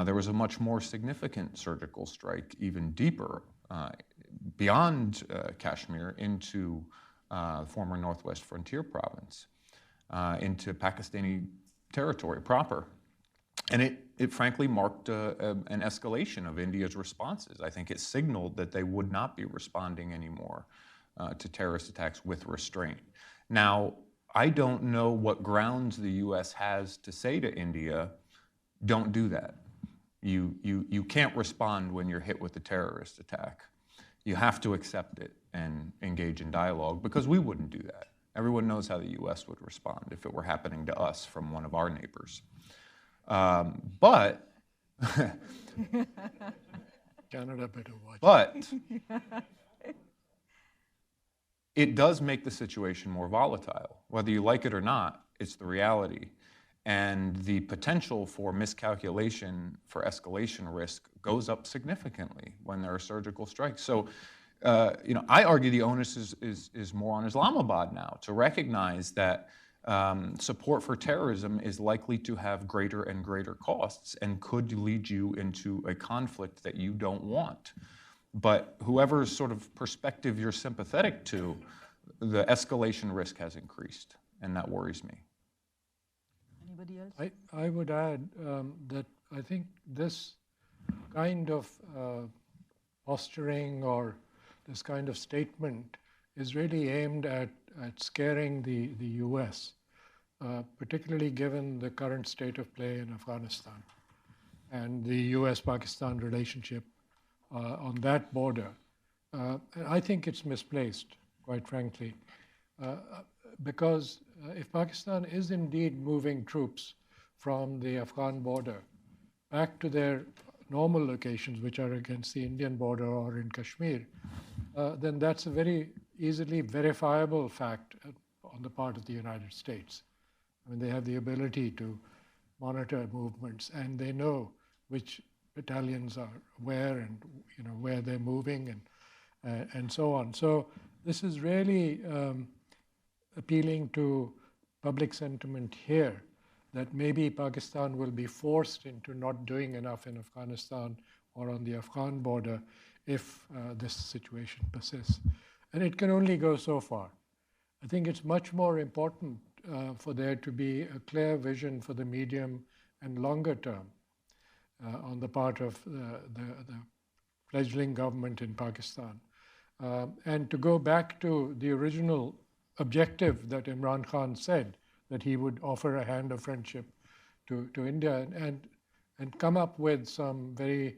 there was a much more significant surgical strike, even deeper, beyond Kashmir into former Northwest Frontier Province, into Pakistani territory proper. And it frankly marked an escalation of India's responses. I think it signaled that they would not be responding anymore to terrorist attacks with restraint. Now, I don't know what grounds the US has to say to India, don't do that. You can't respond when you're hit with a terrorist attack. You have to accept it and engage in dialogue, because we wouldn't do that. Everyone knows how the US would respond if it were happening to us from one of our neighbors. But Canada better watch. But it does make the situation more volatile. Whether you like it or not, it's the reality. And the potential for miscalculation, for escalation risk, goes up significantly when there are surgical strikes. So, I argue the onus is more on Islamabad now to recognize that support for terrorism is likely to have greater and greater costs and could lead you into a conflict that you don't want. But whoever's sort of perspective you're sympathetic to, the escalation risk has increased, and that worries me. Anybody else? I would add that I think this kind of posturing or this kind of statement is really aimed at scaring the US, particularly given the current state of play in Afghanistan and the US-Pakistan relationship on that border. And I think it's misplaced, quite frankly, because if Pakistan is indeed moving troops from the Afghan border back to their normal locations, which are against the Indian border or in Kashmir, then that's a very easily verifiable fact on the part of the United States. I mean, they have the ability to monitor movements, and they know which battalions are where and where they're moving and so on. So this is really appealing to public sentiment here that maybe Pakistan will be forced into not doing enough in Afghanistan or on the Afghan border if this situation persists. And it can only go so far. I think it's much more important for there to be a clear vision for the medium and longer term on the part of the fledgling government in Pakistan. And to go back to the original objective that Imran Khan said, that he would offer a hand of friendship to India and come up with some very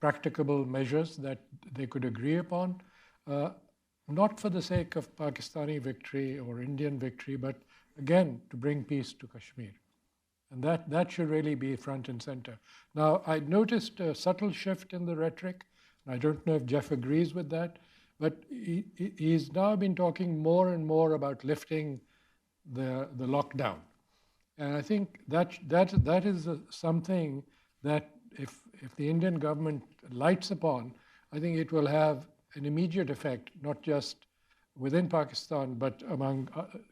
practicable measures that they could agree upon, not for the sake of Pakistani victory or Indian victory, but again, to bring peace to Kashmir. And that should really be front and center. Now, I noticed a subtle shift in the rhetoric. I don't know if Jeff agrees with that, but he's now been talking more and more about lifting the lockdown. And I think that is something that if the Indian government lights upon, I think it will have an immediate effect, not just within Pakistan, but among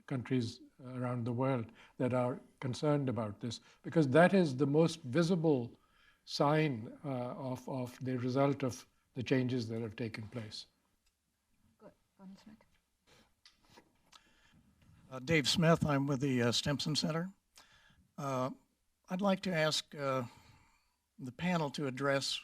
countries around the world that are concerned about this, because that is the most visible sign of the result of the changes that have taken place. Good. Smith. Dave Smith, I'm with the Stimson Center. I'd like to ask the panel to address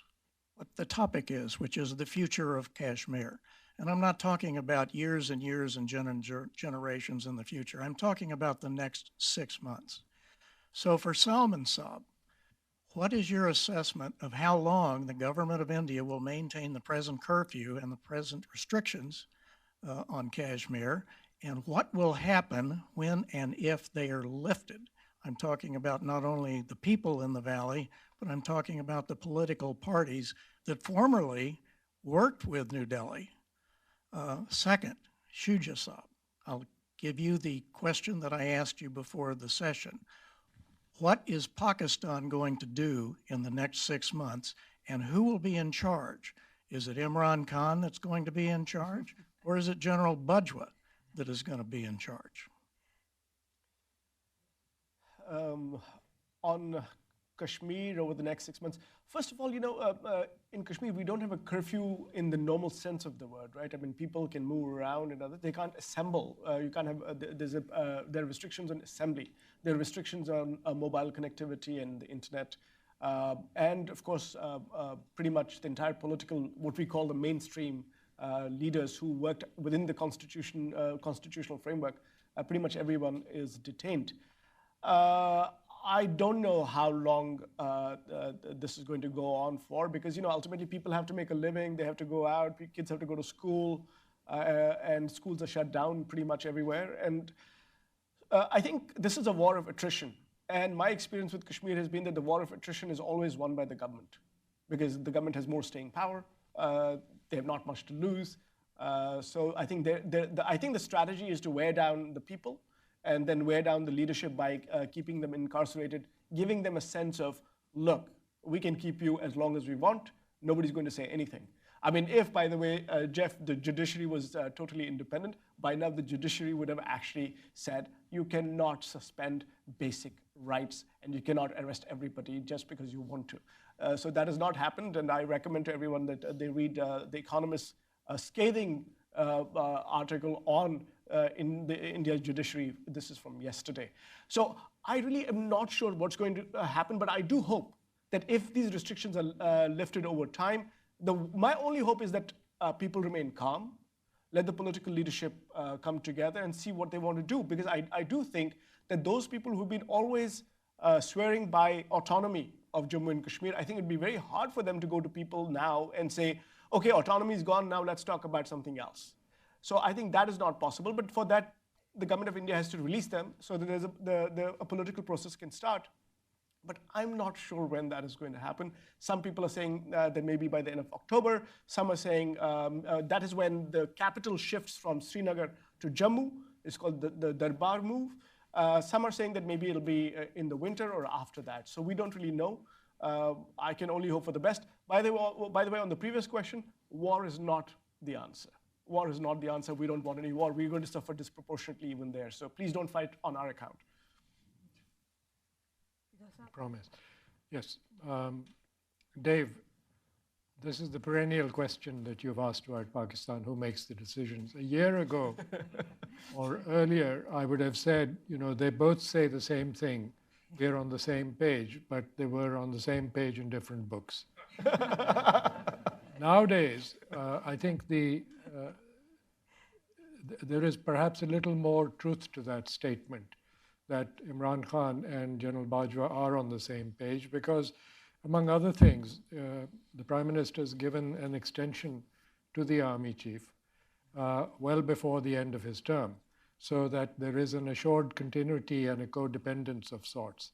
what the topic is, which is the future of Kashmir. And I'm not talking about years and years and generations in the future. I'm talking about the next 6 months. So for Salman Saab, What is your assessment of how long the government of India will maintain the present curfew and the present restrictions on Kashmir, and what will happen when and if they are lifted? I'm talking about not only the people in the valley, but I'm talking about the political parties that formerly worked with New Delhi. Second, Shuja, I'll give you the question that I asked you before the session. What is Pakistan going to do in the next 6 months, and who will be in charge? Is it Imran Khan that's going to be in charge, or is it General Bajwa that is going to be in charge? On Kashmir over the next 6 months, first of all, in Kashmir, we don't have a curfew in the normal sense of the word, right? I mean, people can move around and they can't assemble. You can't have, there are restrictions on assembly. There are restrictions on mobile connectivity and the internet. And of course, pretty much the entire political, what we call the mainstream leaders who worked within the constitutional framework, pretty much everyone is detained. I don't know how long this is going to go on for, because ultimately people have to make a living, they have to go out, kids have to go to school, and schools are shut down pretty much everywhere. And I think this is a war of attrition. And my experience with Kashmir has been that the war of attrition is always won by the government, because the government has more staying power, they have not much to lose. So I think the strategy is to wear down the people, and then wear down the leadership by keeping them incarcerated, giving them a sense of, look, we can keep you as long as we want, nobody's going to say anything. I mean, if, by the way, Jeff, the judiciary was totally independent, by now the judiciary would have actually said, you cannot suspend basic rights and you cannot arrest everybody just because you want to. So that has not happened, and I recommend to everyone that they read The Economist's scathing article on in the India's judiciary. This is from yesterday. So I really am not sure what's going to happen, but I do hope that if these restrictions are lifted over time, my only hope is that people remain calm, let the political leadership come together and see what they want to do. Because I do think that those people who've been always swearing by autonomy of Jammu and Kashmir, I think it'd be very hard for them to go to people now and say, okay, autonomy is gone, now let's talk about something else. So I think that is not possible, but for that, the government of India has to release them so that a political process can start. But I'm not sure when that is going to happen. Some people are saying that maybe by the end of October. Some are saying that is when the capital shifts from Srinagar to Jammu. It's called the Darbar move. Some are saying that maybe it'll be in the winter or after that. So we don't really know. I can only hope for the best. By the way, on the previous question, war is not the answer. War is not the answer. We don't want any war. We're going to suffer disproportionately even there. So please don't fight on our account. Promise. Yes. Dave, this is the perennial question that you've asked about Pakistan, who makes the decisions. A year ago or earlier, I would have said, they both say the same thing. We're on the same page, but they were on the same page in different books. Nowadays, I think there is perhaps a little more truth to that statement, that Imran Khan and General Bajwa are on the same page, because, among other things, the Prime Minister has given an extension to the Army Chief well before the end of his term, so that there is an assured continuity and a codependence of sorts.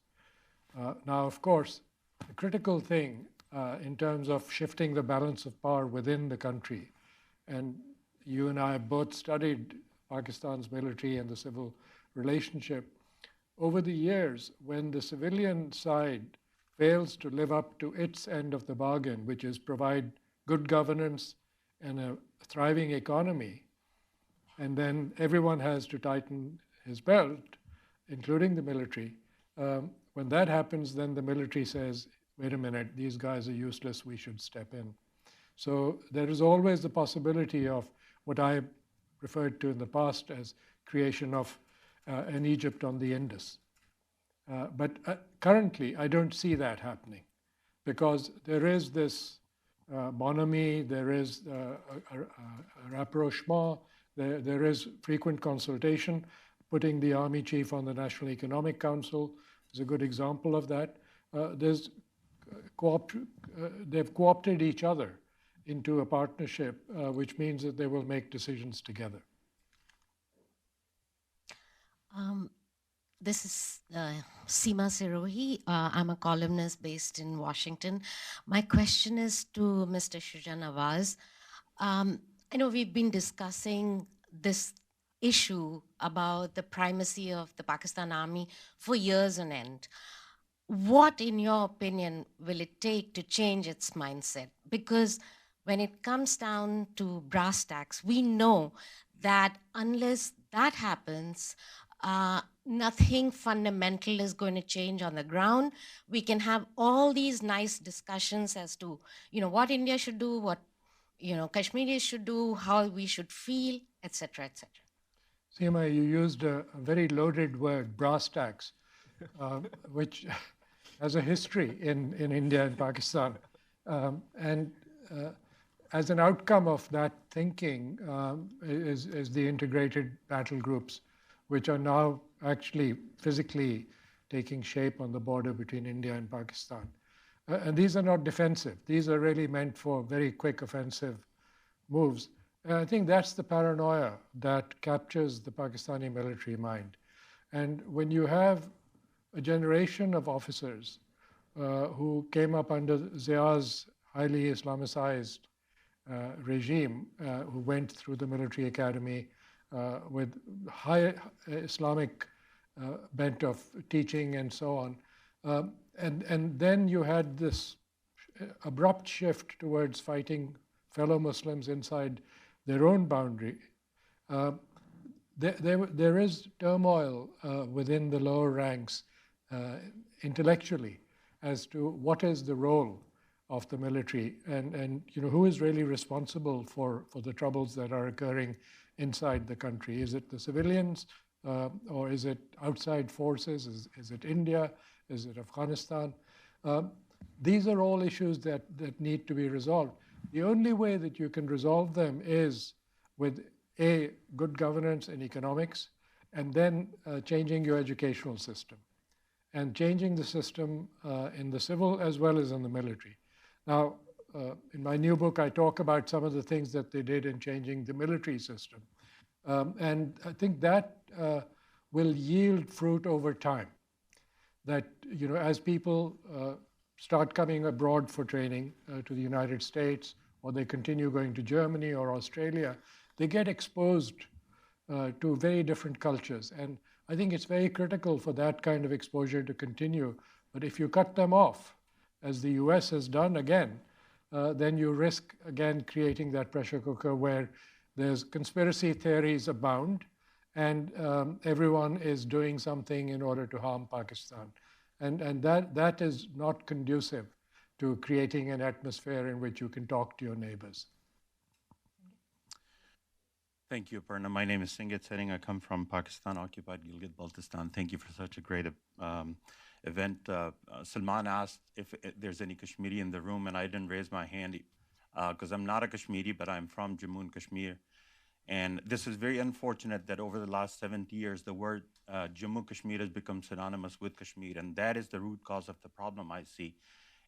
Now, of course, the critical thing in terms of shifting the balance of power within the country, and you and I have both studied Pakistan's military and the civil relationship. Over the years, when the civilian side fails to live up to its end of the bargain, which is provide good governance and a thriving economy, and then everyone has to tighten his belt, including the military, when that happens, then the military says, wait a minute, these guys are useless, we should step in. So there is always the possibility of what I referred to in the past as creation of an Egypt on the Indus. But currently, I don't see that happening, because there is this bonhomie, there is a rapprochement, there is frequent consultation. Putting the Army Chief on the National Economic Council is a good example of that. There's they've co-opted each other into a partnership, which means that they will make decisions together. This is Seema Sirohi. I'm a columnist based in Washington. My question is to Mr. Shuja Nawaz. I know we've been discussing this issue about the primacy of the Pakistan Army for years on end. What, in your opinion, will it take to change its mindset? Because when it comes down to brass tacks, we know that unless that happens, nothing fundamental is going to change on the ground. We can have all these nice discussions as to, what India should do, what, Kashmiris should do, how we should feel, etc., etc. Seema, you used a very loaded word, brass tacks, which has a history in India and Pakistan. As an outcome of that thinking is the integrated battle groups, which are now actually physically taking shape on the border between India and Pakistan. And these are not defensive. These are really meant for very quick offensive moves. And I think that's the paranoia that captures the Pakistani military mind. And when you have a generation of officers who came up under Zia's highly Islamicized regime, who went through the military academy with high Islamic bent of teaching and so on. And then you had this abrupt shift towards fighting fellow Muslims inside their own boundary. There is turmoil within the lower ranks intellectually as to what is the role of the military and who is really responsible for the troubles that are occurring inside the country. Is it the civilians or is it outside forces? Is it India? Is it Afghanistan? These are all issues that need to be resolved. The only way that you can resolve them is with A, good governance in economics, and then changing your educational system and changing the system in the civil as well as in the military. Now, in my new book, I talk about some of the things that they did in changing the military system. And I think that will yield fruit over time. That, as people start coming abroad for training to the United States, or they continue going to Germany or Australia, they get exposed to very different cultures. And I think it's very critical for that kind of exposure to continue. But if you cut them off, as the US has done again, then you risk, again, creating that pressure cooker where there's conspiracy theories abound, and everyone is doing something in order to harm Pakistan. And that is not conducive to creating an atmosphere in which you can talk to your neighbors. Thank you, Aparna. My name is Singit Sering. I come from Pakistan-occupied Gilgit-Baltistan. Thank you for such a great event. Salman asked if there's any Kashmiri in the room, and I didn't raise my hand because I'm not a Kashmiri, but I'm from Jammu and Kashmir. And this is very unfortunate that over the last 70 years, the word Jammu Kashmir has become synonymous with Kashmir, and that is the root cause of the problem I see.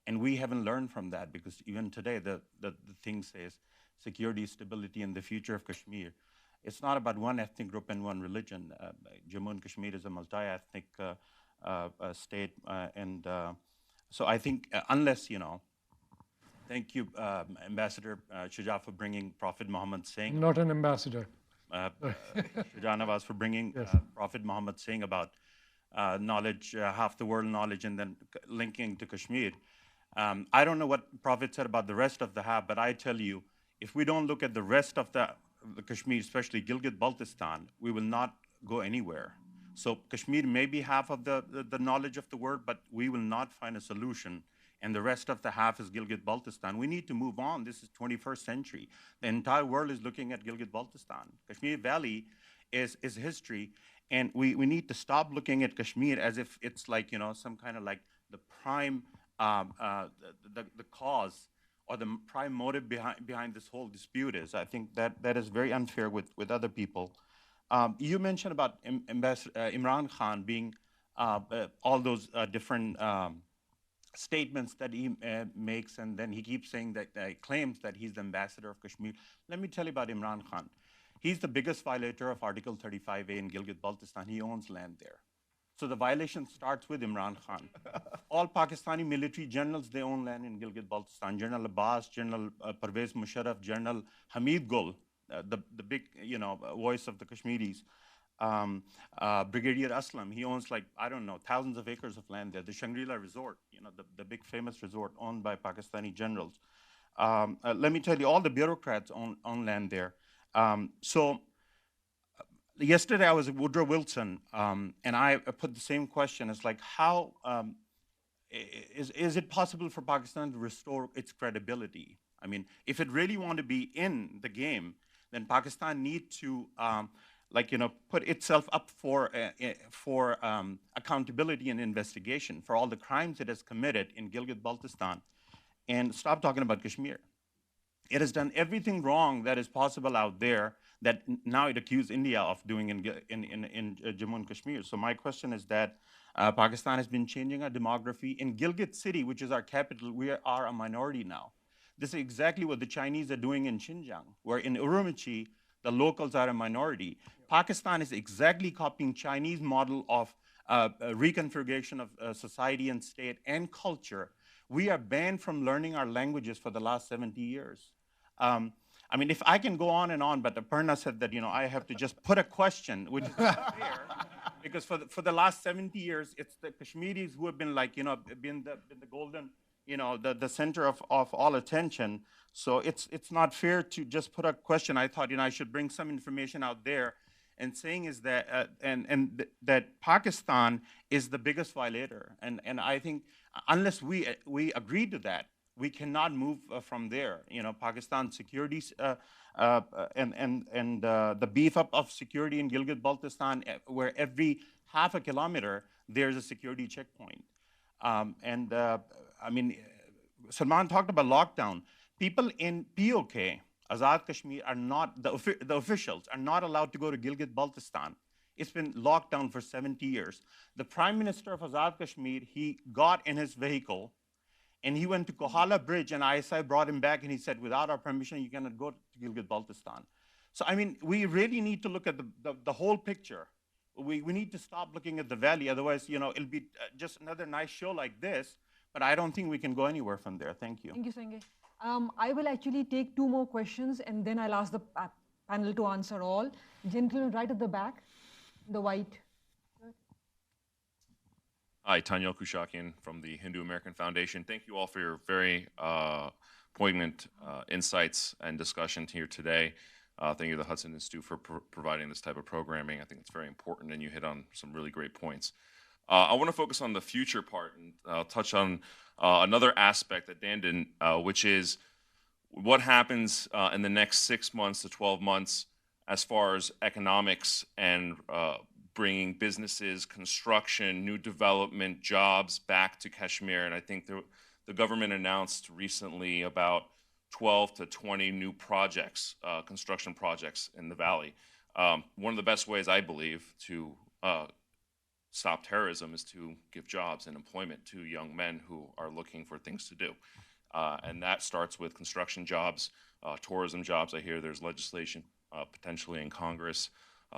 And we haven't learned from that, because even today, the thing says security, stability, and the future of Kashmir. It's not about one ethnic group and one religion. Jammu and Kashmir is a multi-ethnic state, and so I think unless, thank you, Ambassador Shuja, for bringing Prophet Muhammad saying. Not an ambassador. Shuja Nawaz for bringing Yes. Prophet Muhammad saying about knowledge, half the world knowledge, and then linking to Kashmir. I don't know what Prophet said about the rest of the half, but I tell you, if we don't look at the rest of the Kashmir, especially Gilgit-Baltistan, we will not go anywhere. So Kashmir may be half of the knowledge of the world, but we will not find a solution. And the rest of the half is Gilgit-Baltistan. We need to move on. This is 21st century. The entire world is looking at Gilgit-Baltistan. Kashmir Valley is history, and we need to stop looking at Kashmir as if it's like, some kind of like the prime, the cause or the prime motive behind this whole dispute is. I think that is very unfair with other people. You mentioned about Imran Khan being all those different statements that he makes, and then he keeps saying that, claims that he's the ambassador of Kashmir. Let me tell you about Imran Khan. He's the biggest violator of Article 35A in Gilgit-Baltistan. He owns land there. So the violation starts with Imran Khan. All Pakistani military generals, they own land in Gilgit-Baltistan. General Abbas, General Pervez Musharraf, General Hamid Gul, the big voice of the Kashmiris. Brigadier Aslam, he owns thousands of acres of land there. The Shangri-La Resort, the big famous resort owned by Pakistani generals. Let me tell you, all the bureaucrats own land there. Yesterday I was at Woodrow Wilson, and I put the same question. It's like, how is it possible for Pakistan to restore its credibility? I mean, if it really want to be in the game, then Pakistan need to put itself up for accountability and investigation for all the crimes it has committed in Gilgit-Baltistan, and stop talking about Kashmir. It has done everything wrong that is possible out there that now it accused India of doing in Jammu and Kashmir. So my question is that Pakistan has been changing our demography. In Gilgit City, which is our capital, we are a minority now. This is exactly what the Chinese are doing in Xinjiang, where in Urumqi, the locals are a minority. Pakistan is exactly copying Chinese model of reconfiguration of society and state and culture. We are banned from learning our languages for the last 70 years. I mean, if I can go on and on, but Aparna said that, I have to just put a question, which is not fair, because for the last 70 years, it's the Kashmiris who have been been the golden, the center of all attention. So it's not fair to just put a question. I thought, I should bring some information out there, and saying is that, that Pakistan is the biggest violator. And I think unless we agree to that, we cannot move from there. Pakistan's security and the beef up of security in Gilgit-Baltistan, where every half a kilometer there's a security checkpoint. I mean, Salman talked about lockdown. People in POK, Azad Kashmir, are not, the officials are not allowed to go to Gilgit-Baltistan. It's been locked down for 70 years. The Prime Minister of Azad Kashmir, he got in his vehicle and he went to Kohala Bridge, and ISI brought him back, and he said, without our permission, you cannot go to Gilgit-Baltistan. So, I mean, we really need to look at the whole picture. We need to stop looking at the valley. Otherwise, it'll be just another nice show like this, but I don't think we can go anywhere from there. Thank you. Thank you, Sanjay. I will actually take 2 more questions, and then I'll ask the panel to answer all. Gentleman right at the back, the white. Hi, Tanyel Kushakian from the Hindu American Foundation. Thank you all for your very poignant insights and discussion here today. Thank you to the Hudson Institute for providing this type of programming. I think it's very important, and you hit on some really great points. I want to focus on the future part and touch on another aspect that Dan didn't, which is what happens in the next 6 months to 12 months as far as economics and bringing businesses, construction, new development, jobs back to Kashmir. And I think the government announced recently about 12 to 20 new projects, construction projects in the valley. One of the best ways, I believe, to stop terrorism is to give jobs and employment to young men who are looking for things to do. And that starts with construction jobs, tourism jobs. I hear there's legislation potentially in Congress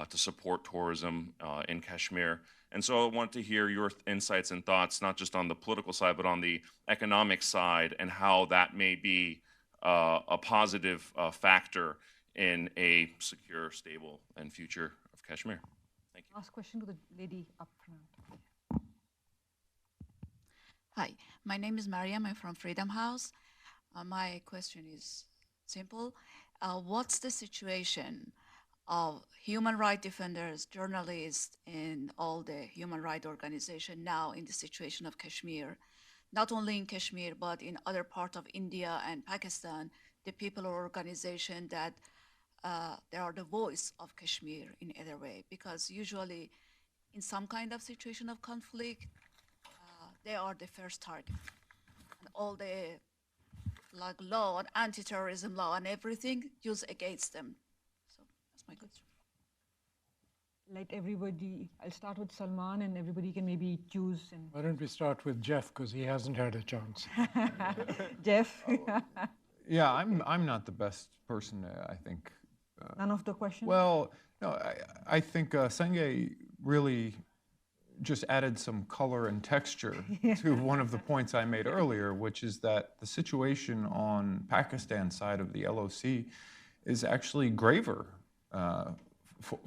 to support tourism in Kashmir. And so I want to hear your insights and thoughts, not just on the political side, but on the economic side, and how that may be a positive factor in a secure, stable, and future of Kashmir. Thank you. Last question to the lady up front. Hi, my name is Mariam. I'm from Freedom House. My question is simple. What's the situation of human rights defenders, journalists, and all the human rights organizations now in the situation of Kashmir? Not only in Kashmir, but in other parts of India and Pakistan, the people or organization that they are the voice of Kashmir in either way, because usually in some kind of situation of conflict, they are the first target. And all the law and anti-terrorism law and everything used against them. So that's my question. let everybody, I'll start with Salman and everybody can maybe choose. And Why don't we start with Jeff, because he hasn't had a chance. Jeff? Yeah, I'm not the best person, I think. None of the questions? Well, no, I think Senge really just added some color and texture to one of the points I made earlier, which is that the situation on Pakistan's side of the LOC is actually graver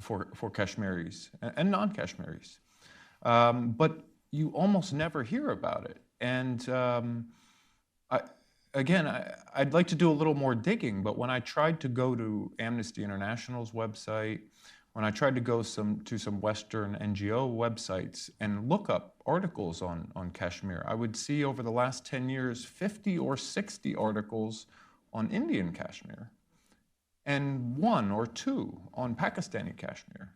for Kashmiris and non-Kashmiris. But you almost never hear about it. And I'd like to do a little more digging, but when I tried to go to Amnesty International's website, when I tried to go to some Western NGO websites and look up articles on Kashmir, I would see over the last 10 years 50 or 60 articles on Indian Kashmir and 1 or 2 on Pakistani Kashmir.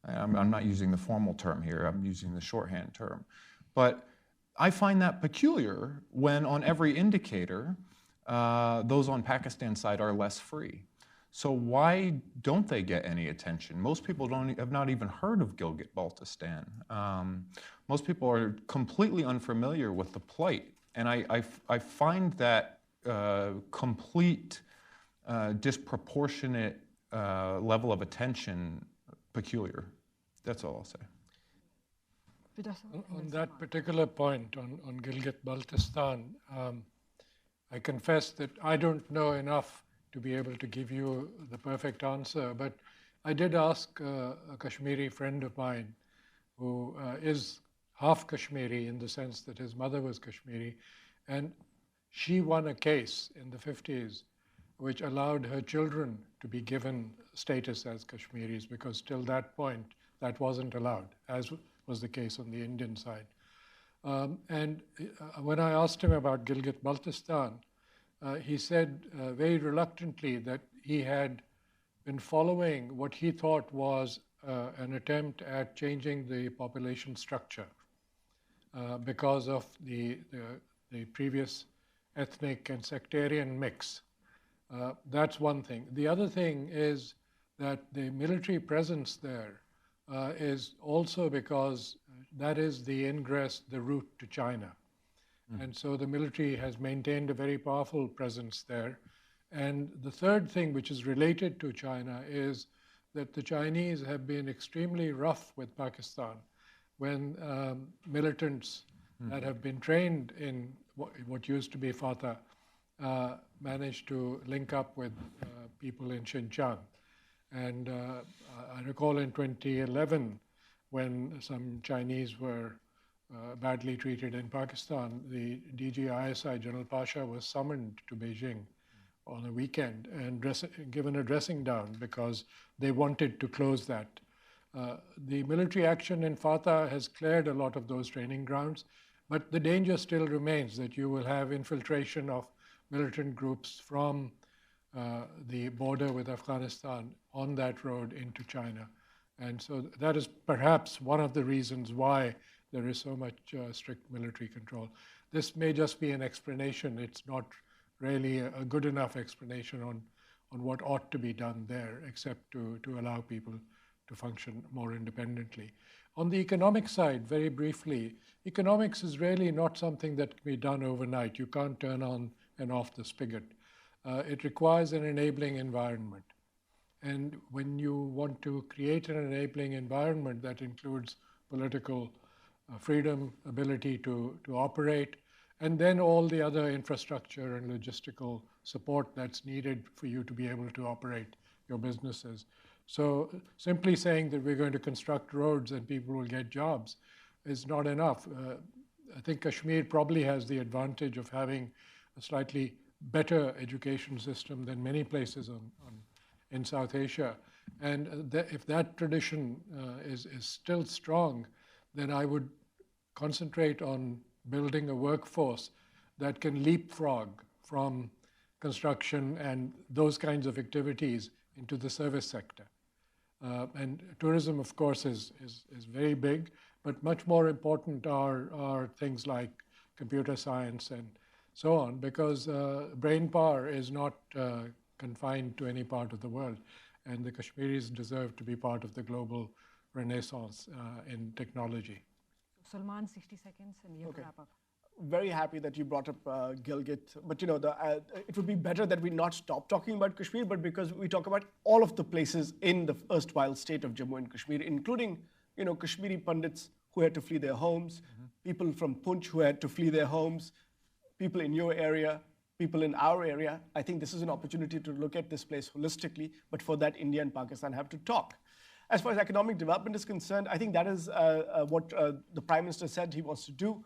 I'm not using the formal term here, I'm using the shorthand term. But I find that peculiar when on every indicator, those on Pakistan's side are less free. So why don't they get any attention? Most people have not even heard of Gilgit-Baltistan. Most people are completely unfamiliar with the plight. And I find that complete disproportionate level of attention peculiar. That's all I'll say. On that particular point, on Gilgit-Baltistan, I confess that I don't know enough to be able to give you the perfect answer, but I did ask a Kashmiri friend of mine who is half Kashmiri in the sense that his mother was Kashmiri, and she won a case in the 50s which allowed her children to be given status as Kashmiris, because till that point that wasn't allowed, as was the case on the Indian side. When I asked him about Gilgit-Baltistan, he said very reluctantly that he had been following what he thought was an attempt at changing the population structure because of the previous ethnic and sectarian mix. That's one thing. The other thing is that the military presence there is also because that is the ingress, the route to China. And so the military has maintained a very powerful presence there. And the third thing, which is related to China, is that the Chinese have been extremely rough with Pakistan when militants that have been trained in what used to be Fatah managed to link up with people in Xinjiang. And I recall in 2011, when some Chinese were badly treated in Pakistan, the DG ISI, General Pasha, was summoned to Beijing on a weekend and given a dressing down because they wanted to close that. The military action in Fatah has cleared a lot of those training grounds, but the danger still remains that you will have infiltration of militant groups from the border with Afghanistan on that road into China. And so that is perhaps one of the reasons why there is so much strict military control. This may just be an explanation. It's not really a good enough explanation on what ought to be done there, except to allow people to function more independently. On the economic side, very briefly, economics is really not something that can be done overnight. You can't turn on and off the spigot. It requires an enabling environment. And when you want to create an enabling environment that includes political freedom, ability to operate, and then all the other infrastructure and logistical support that's needed for you to be able to operate your businesses. So simply saying that we're going to construct roads and people will get jobs is not enough. I think Kashmir probably has the advantage of having a slightly better education system than many places in South Asia. And if that tradition is still strong, then I would concentrate on building a workforce that can leapfrog from construction and those kinds of activities into the service sector. And tourism, of course, is very big, but much more important are things like computer science and so on, because brain power is not confined to any part of the world, and the Kashmiris deserve to be part of the global renaissance in technology. Salman, 60 seconds, and you have to Okay. wrap up. Very happy that you brought up Gilgit, but you know, it would be better that we not stop talking about Kashmir, but because we talk about all of the places in the erstwhile state of Jammu and Kashmir, including, you know, Kashmiri Pandits who had to flee their homes, people from Poonch who had to flee their homes, people in your area, people in our area. I think this is an opportunity to look at this place holistically, but for that, India and Pakistan have to talk. As far as economic development is concerned, I think that is what the Prime Minister said he wants to do.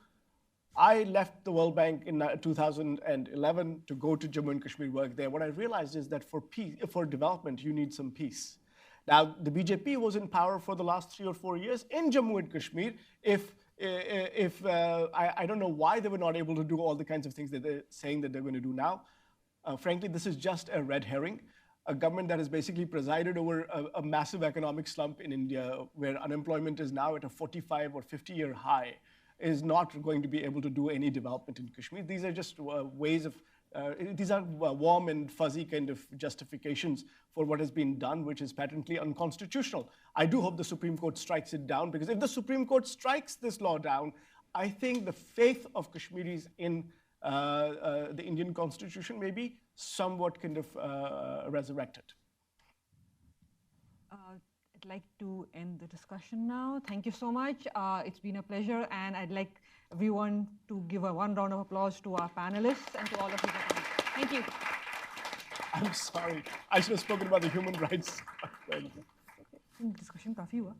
I left the World Bank in 2011 to go to Jammu and Kashmir, work there. What I realized is that for development, you need some peace. Now, the BJP was in power for the last 3 or 4 years in Jammu and Kashmir. I don't know why they were not able to do all the kinds of things that they're saying that they're going to do now. Frankly, this is just a red herring. A government that has basically presided over a massive economic slump in India, where unemployment is now at a 45 or 50-year high, is not going to be able to do any development in Kashmir. These are just ways of, these are warm and fuzzy kind of justifications for what has been done, which is patently unconstitutional. I do hope the Supreme Court strikes it down, because if the Supreme Court strikes this law down, I think the faith of Kashmiris in the Indian Constitution may be somewhat kind of resurrected. I'd like to end the discussion now. Thank you so much. It's been a pleasure, and I'd like everyone to give one round of applause to our panelists and to all of you for coming. Thank you. I'm sorry. I should have spoken about the human rights. Discussion काफी हुआ.